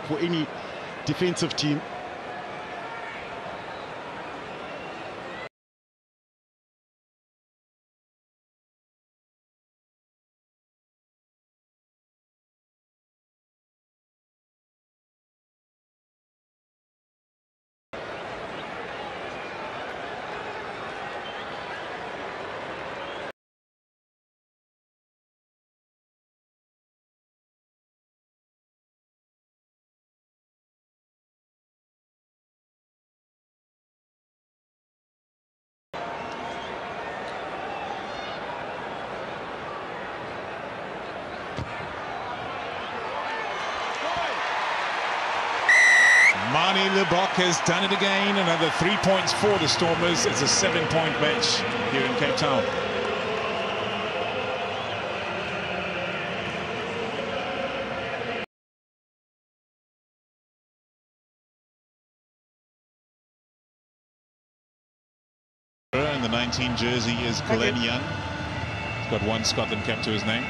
For any defensive team. Manie Libbok has done it again. Another 3 points for the Stormers. It's a 7-point match here in Cape Town. And the 19 jersey is Glenn Young. He's got one Scotland cap to his name.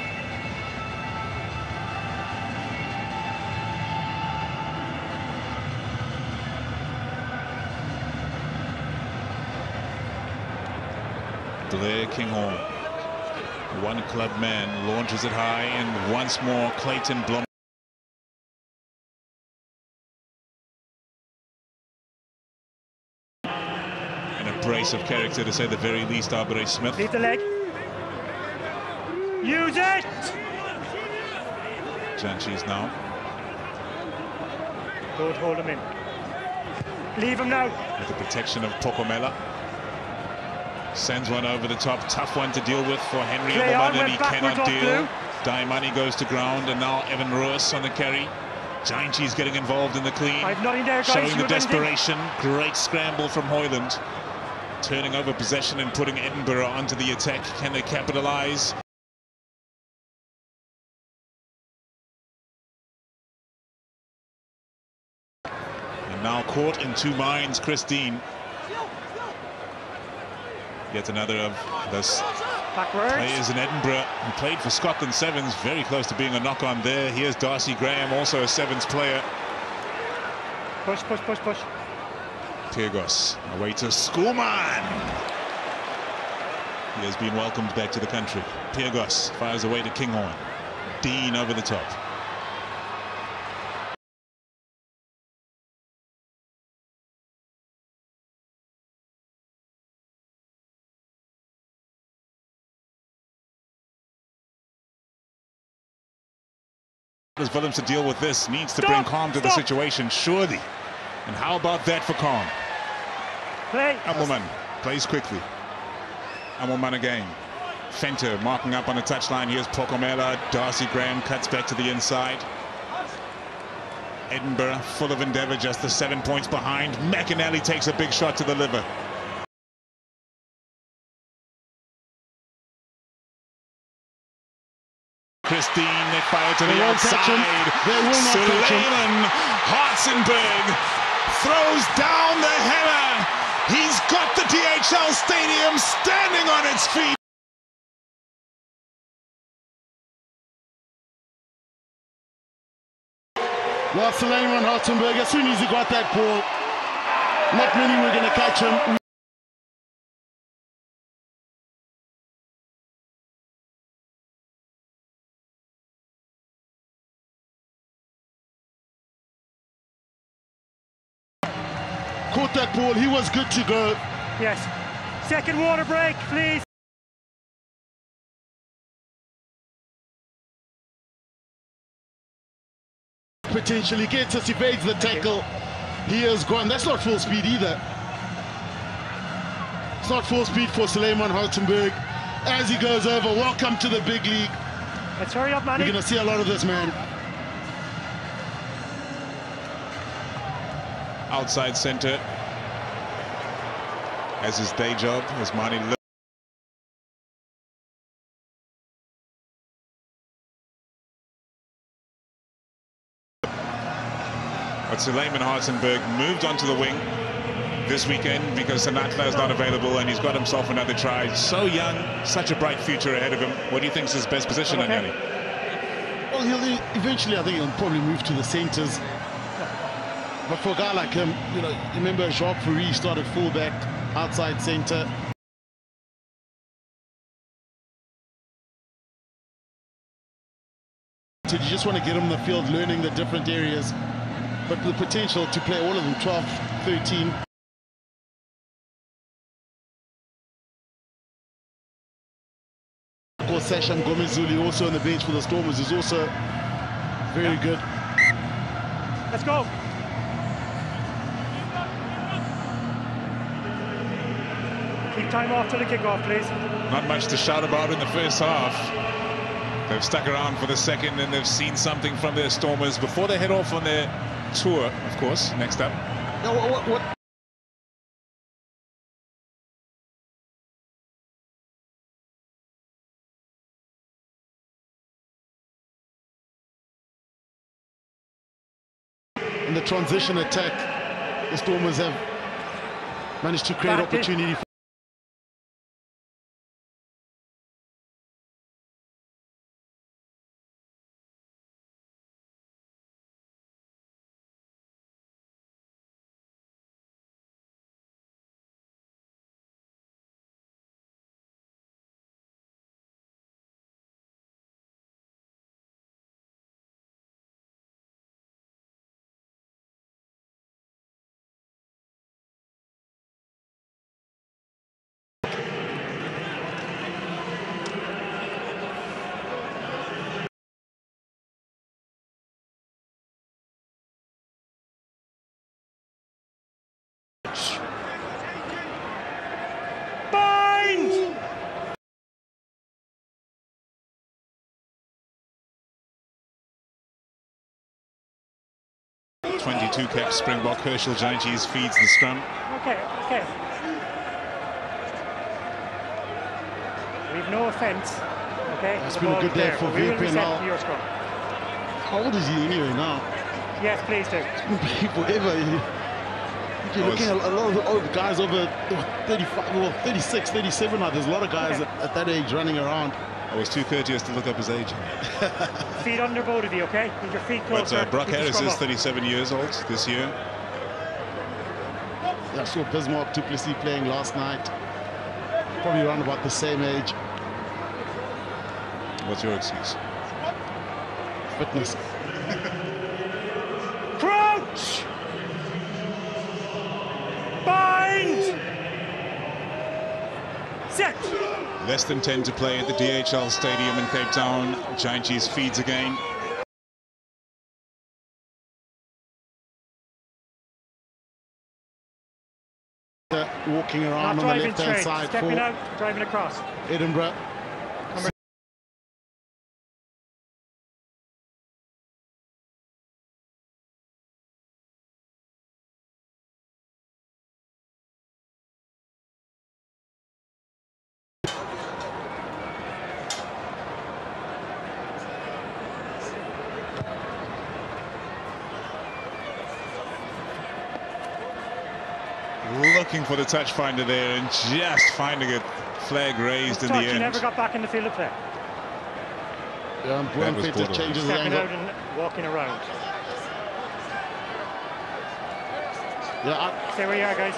Blair Kinghorn, one club man, launches it high, and once more Clayton Blom. And a brace of character, to say the very least, Aubrey Smith. Leave the leg. Use it! Janchis now. Don't hold him in. Leave him now. With the protection of Pokomela. Sends one over the top. Tough one to deal with for Henry Overman, and he cannot deal. Daimani goes to ground, and now Evan Roos on the carry. Janchis getting involved in the clean. I've nothing there, guys. Showing the desperation. Great scramble from Hoyland. Turning over possession and putting Edinburgh onto the attack. Can they capitalize? And now caught in two minds, Christine. Yet another of those players in Edinburgh who played for Scotland Sevens. Very close to being a knock-on there. Here's Darcy Graham, also a Sevens player. Push, push, push, push. Pyrgos away to Schoolman. He has been welcomed back to the country. Pyrgos fires away to Kinghorn. Dean over the top. Willems to deal with this, needs to bring calm to the situation, surely. And how about that for calm? Play. Amelman plays quickly. Amelman again. Fenter marking up on the touchline. Here's Pokomela. Darcy Graham cuts back to the inside. Edinburgh full of endeavour, just the 7 points behind. McInally takes a big shot to the liver. Christine, they fire to the outside. Suleiman Hartzenberg throws down the hammer. He's got the DHL Stadium standing on its feet. Well, Suleiman Hartzenberg, as soon as he got that ball, not many were going to catch him. Caught that ball, he was good to go. Yes. Second water break, please. Potentially gets us, evades the tackle. He is gone. That's not full speed either. It's not full speed for Suleiman Hartzenberg. As he goes over, welcome to the big league. Let's hurry up, Manny. We're going to see a lot of this, man. Outside centre, as his day job, as Mani. But Suleiman Hartzenberg moved onto the wing this weekend because Sanatla is not available, and he's got himself another try. So young, such a bright future ahead of him. What do you think is his best position, Anyani? Well, he'll eventually, I think he'll probably move to the centres. But for a guy like him, you know, remember Jacques Fourie started fullback, outside centre. So you just want to get him in the field, learning the different areas. But the potential to play all of them, 12, 13. Of course, Sasham Gomezuli, also on the bench for the Stormers, is also very good. Let's go. Keep time off till the kickoff, please. Not much to shout about in the first half. They've stuck around for the second, and they've seen something from their Stormers before they head off on their tour, of course. Next up. What? In the transition attack, the Stormers have managed to create opportunity. 22 cap Springbok. Herschel Jantjies feeds the scrum. Okay. We've no offence. Okay. It's been a good day for we will VP reset now. your scrum. How old is he anyway now? Yes, please do. Forever. You're looking at a lot of the guys over 35, well, 36, 37 now. There's a lot of guys at that age running around. I was too courteous to look up his age. Feet under both of you, okay? With your feet closer. But Brock Harris is 37 years old this year. Yeah, I saw Bismarck du Plessis playing last night. Probably around about the same age. What's your excuse? Fitness. Crouch! Bind! Set! Less than 10 to play at the DHL Stadium in Cape Town. Jantjies feeds again. Walking around Not on the driving left-hand straight, side stepping for out, driving across. Edinburgh. Looking for the touch finder there and just finding it. Flag raised in the end. He never got back in the field of play. Yeah, and Buonfete changes the Stepping angle. out and walking around. Yeah, Stay where you are, guys.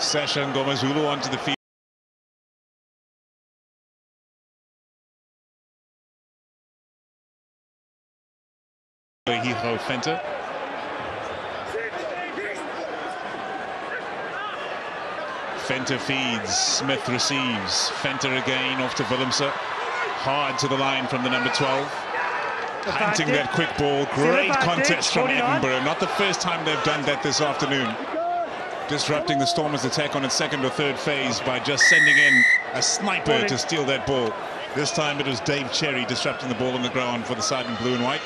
Sasha Ngomazulu onto the field. Hero Venter. Venter feeds, Smith receives. Venter again off to Willemse. Hard to the line from the number 12. Hunting that quick ball. Great contest from Edinburgh. Not the first time they've done that this afternoon. Disrupting the Stormers' attack on its second or third phase by just sending in a sniper to steal that ball. This time it was Dave Cherry disrupting the ball on the ground for the side in blue and white.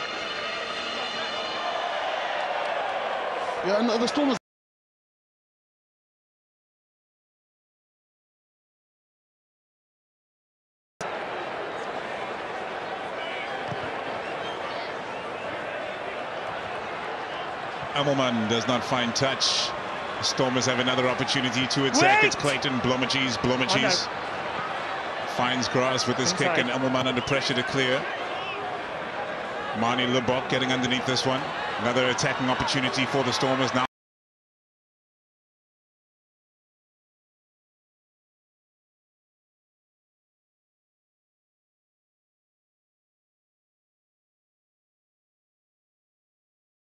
yeah, and the Stormers. Amelman does not find touch. The Stormers have another opportunity to attack. It's Clayton Blommetjies. Blommetjies finds grass with his kick, and Amelman under pressure to clear. Manie Libbok getting underneath this one. Another attacking opportunity for the Stormers now.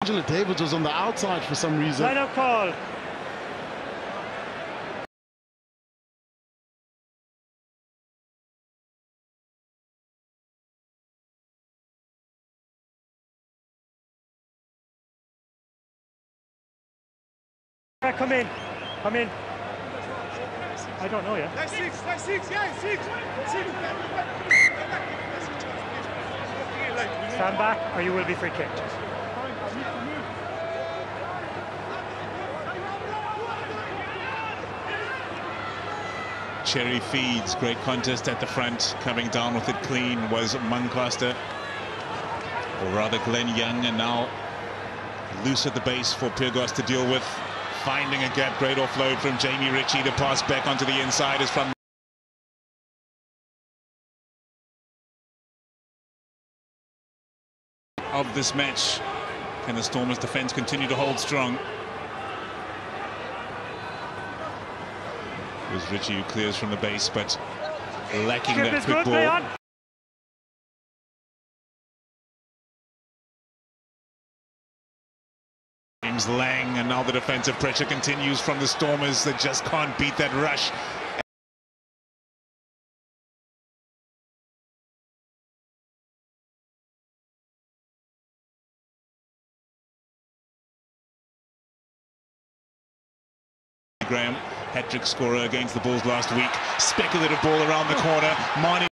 Angela Davids was on the outside for some reason. Line out call. Come in. Come in. I don't know yet. Stand back or you will be free kicked. Cherry feeds, great contest at the front. Coming down with it clean was Muncaster, or rather Glenn Young, and now loose at the base for Pyrgos to deal with. Finding a gap, great offload from Jamie Ritchie. The pass back onto the inside is from of this match. Can the Stormers' defense continue to hold strong? It was Ritchie who clears from the base, but lacking that quick ball. James Lang, and now the defensive pressure continues from the Stormers. They just can't beat that rush. Graham, hat-trick scorer against the Bulls last week. Speculative ball around the corner. Manie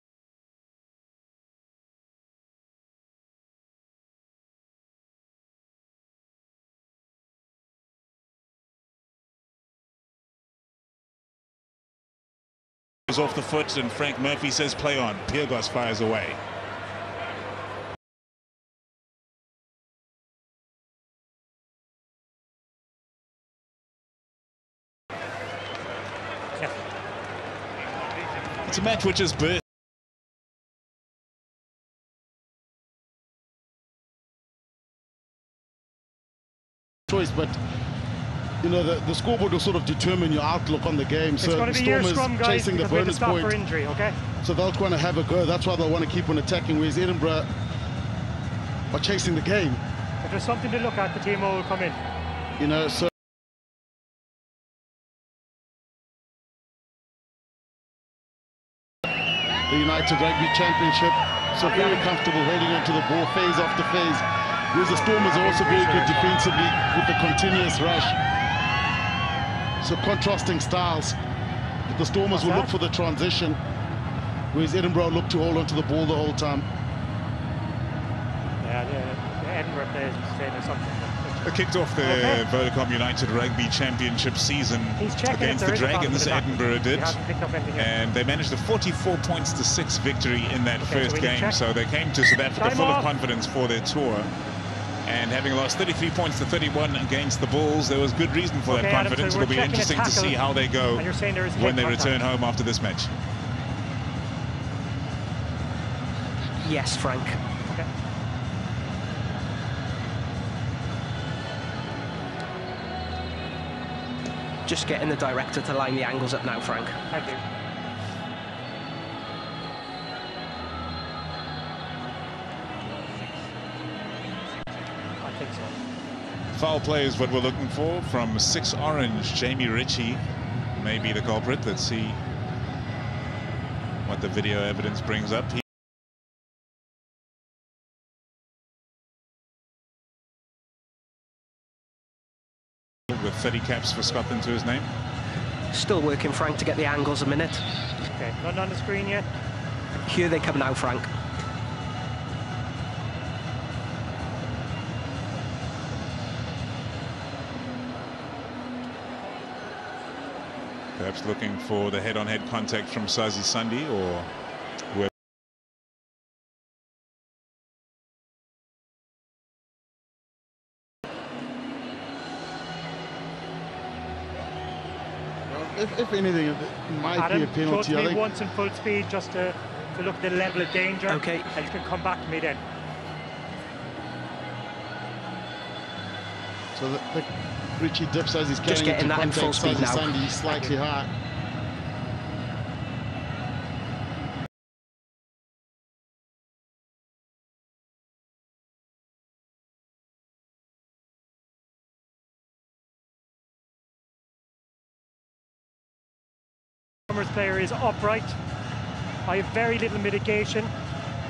Off the foot, and Frank Murphy says play on. Piergos fires away. It's a match which is burst. Choice, but you know the scoreboard will sort of determine your outlook on the game. It's So going the to be your Stormers scrum, guys, chasing the bonus stop point. for injury, okay? So they'll want to have a go. That's why they'll want to keep on attacking. Whereas Edinburgh are chasing the game. If there's something to look at, the team will come in. You know, so. The United Rugby Championship, so very comfortable holding on to the ball phase after phase. Whereas the Stormers are also very good defensively with the continuous rush. So contrasting styles. But the Stormers will look for the transition, whereas Edinburgh look to hold on to the ball the whole time. Yeah, the Edinburgh players saying there's something. They kicked off the Vodacom United Rugby Championship season against the Dragons. Edinburgh did, and they managed a 44-6 victory in that first game. So they came to South Africa full of confidence for their tour. And having lost 33 points to 31 against the Bulls, there was good reason for that confidence. It'll be interesting to see how they go when they return home after this match. Yes, Frank. Okay. Just getting the director to line the angles up now, Frank. Thank you. I think so. Foul play is what we're looking for from 6 orange. Jamie Ritchie may be the culprit. Let's see what the video evidence brings up. With 30 caps for Scotland to his name. Still working, Frank, to get the angles a minute. Okay, none on the screen yet. Here they come now, Frank. Perhaps looking for the head-on-head contact from Sazi Sandi or whoever. If anything, it might be a penalty. I think once in full speed just to look at the level of danger. Okay. And you can come back to me then. So the Richie dips as he's just getting that in full speed now. Sandi slightly high. Player is upright. I have very little mitigation.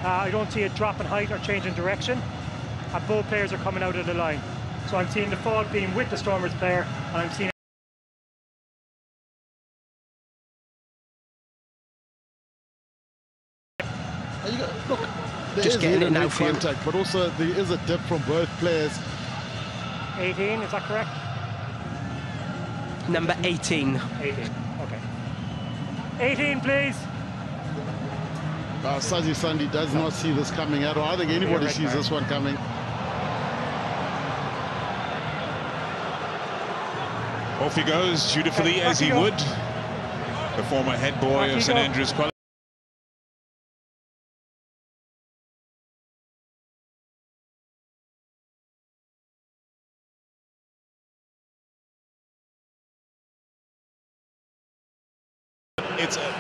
I don't see a drop in height or change in direction. And both players are coming out of the line. So I'm seeing the fault being with the Stormers player, and I'm seeing Look, there just is getting it now, contact, but also there is a dip from both players. 18, is that correct? Number 18. 18, okay. 18, please. Sazi Sandi does not see this coming at all. I think anybody sees this one coming. Off he goes dutifully as he would. The former head boy of St Andrews College.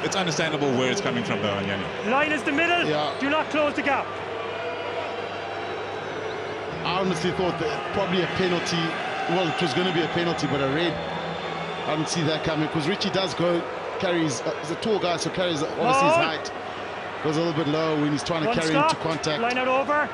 It's understandable where it's coming from, though, Anyani. Line is the middle. Yeah. Do not close the gap. I honestly thought that probably a penalty. Well, it was going to be a penalty, but I didn't see that coming because Richie does carries. He's a tall guy, so carries obviously his height goes a little bit low when he's trying to carry into contact. Line out over.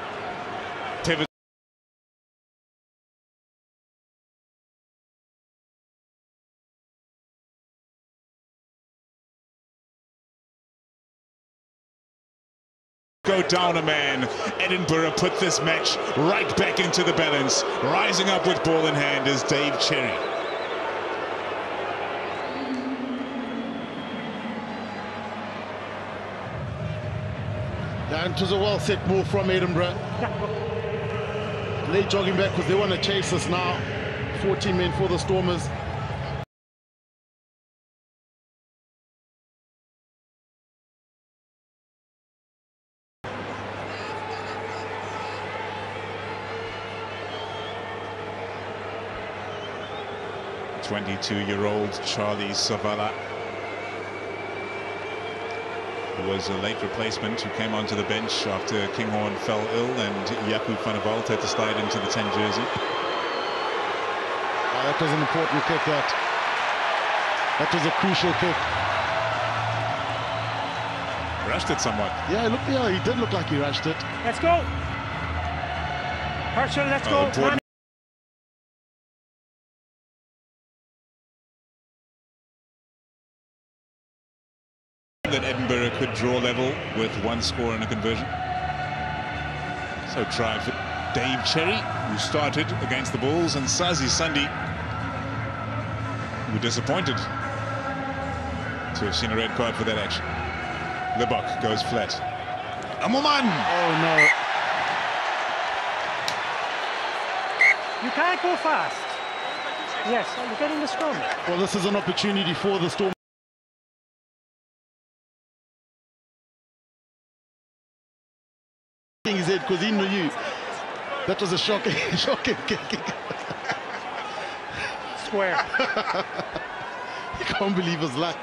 Go down a man. Edinburgh put this match right back into the balance. Rising up with ball in hand is Dave Cherry. And it was a well-set move from Edinburgh. Late jogging back because they want to chase us now. 14 men for the Stormers. .22-year-old Charlie Savala, who was a late replacement, who came onto the bench after Kinghorn fell ill and Jaco van der Walt had to slide into the 10 jersey. Oh, that was an important kick, that was a crucial kick. Rushed it somewhat. Yeah, he did look like he rushed it. Let's go. Herschel, let's go. Important. That Edinburgh could draw level with one score and a conversion. So try for Dave Cherry, who started against the Bulls, and Sazi Sandi, who were disappointed to have seen a red card for that action. Libok goes flat. Amoman! Oh no. You can't go fast. Yes, you're getting the scrum. Well, this is an opportunity for the Storm. His head because he knew that was a shocking kick. Square. You can't believe his luck.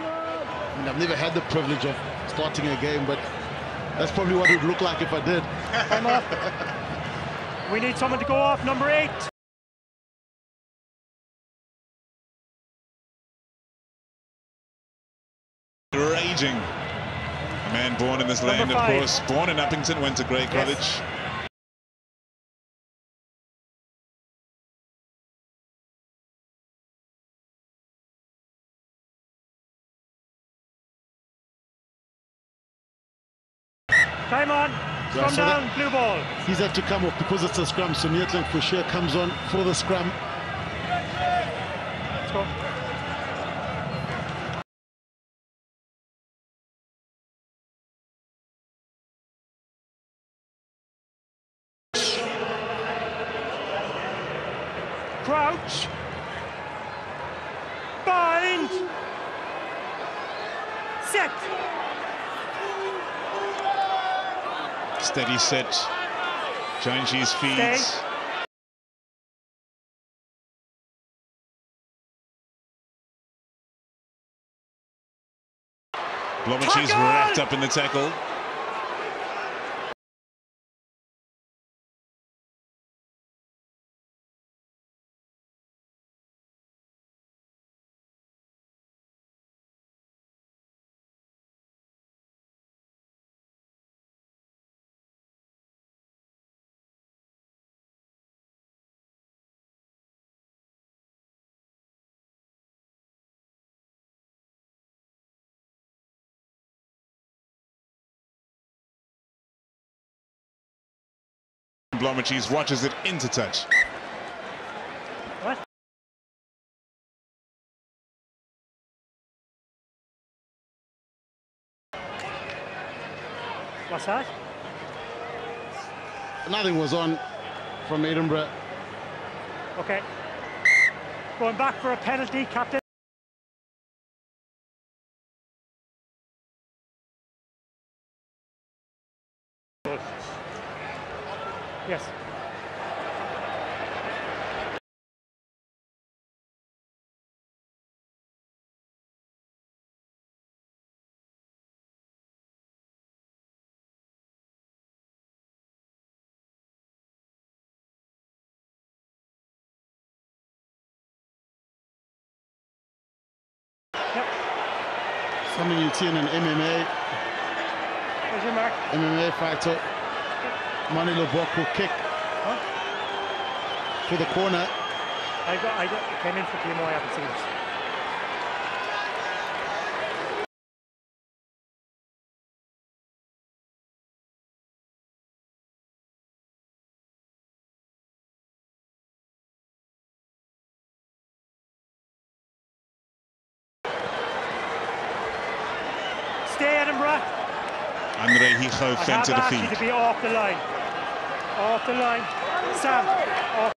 I mean, I've never had the privilege of starting a game, but that's probably what it would look like if I did. Time off. We need someone to go off, number 8. Raging. A man born in this land, of course. Born in Uppington, went to Grey College. Time on. Scrum down, blue ball. He's had to come off because it's a scrum, so Neertling for sure comes on for the scrum. Let's go. Crouch. Bind. Set. Steady set. Janji's feeds. Blomachi's wrapped up in the tackle. Blomachi's watches it into touch. What? What's that? Nothing was on from Edinburgh. Okay. Going back for a penalty, captain. Yes. Yep. Something you'd see in an MMA. There's your mark. MMA fighter. Mani Libok will kick for the corner. I came in for PMO, I haven't seen it. stay, Edinburgh. Andre Hijo fend to the asked you feed. to be off the line. Off the line. Sam, off.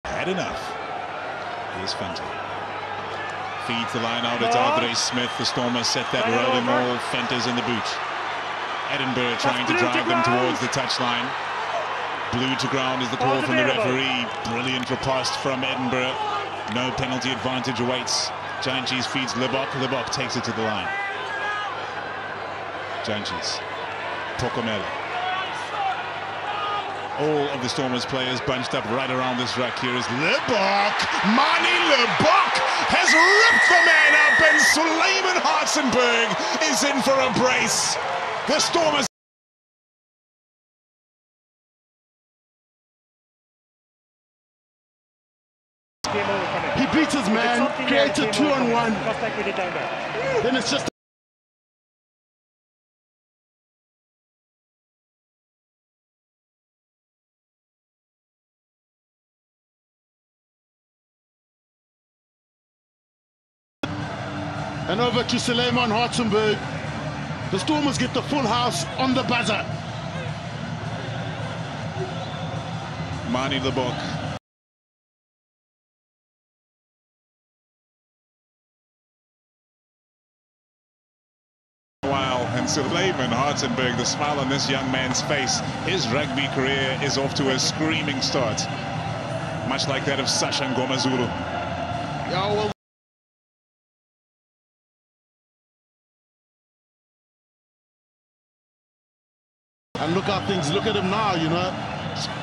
Had enough. Here's Fenton. Feeds the line out. It's Andre Smith. The Stormers set that rolling ball. Fenton's in the boot. Edinburgh trying to drive them towards the touchline. Blue to ground is the call from the referee. Brilliant riposte from Edinburgh. No penalty advantage awaits. Giant Cheese feeds Libok. Libok takes it to the line. Giant Cheese. Pokomela. All of the Stormers players bunched up right around this rack. Here is Libok. Mani Libok has ripped the man up, and Suleiman Hartzenberg is in for a brace. The Stormers. He beats his man, creates a 2-on-1. Just like we did down there. Then it's just and over to Suleiman Hartzenberg. The Stormers get the full house on the buzzer. Mani Libok. And Suleiman Hartzenberg, the smile on this young man's face. His rugby career is off to a screaming start, much like that of Sasha Ngomazulu. Yeah, well, and look how things look at him now, you know.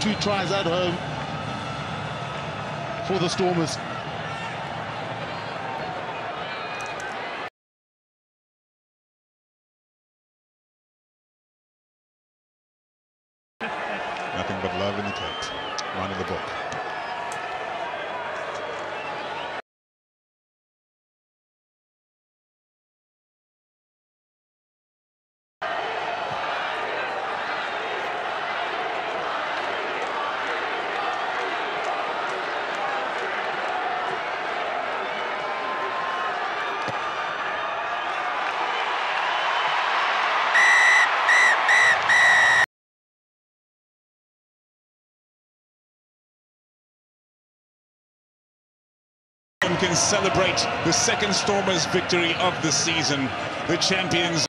2 tries at home for the Stormers. Nothing but love in the Cape. Mani Libok. Can celebrate the second Stormers victory of the season. The champions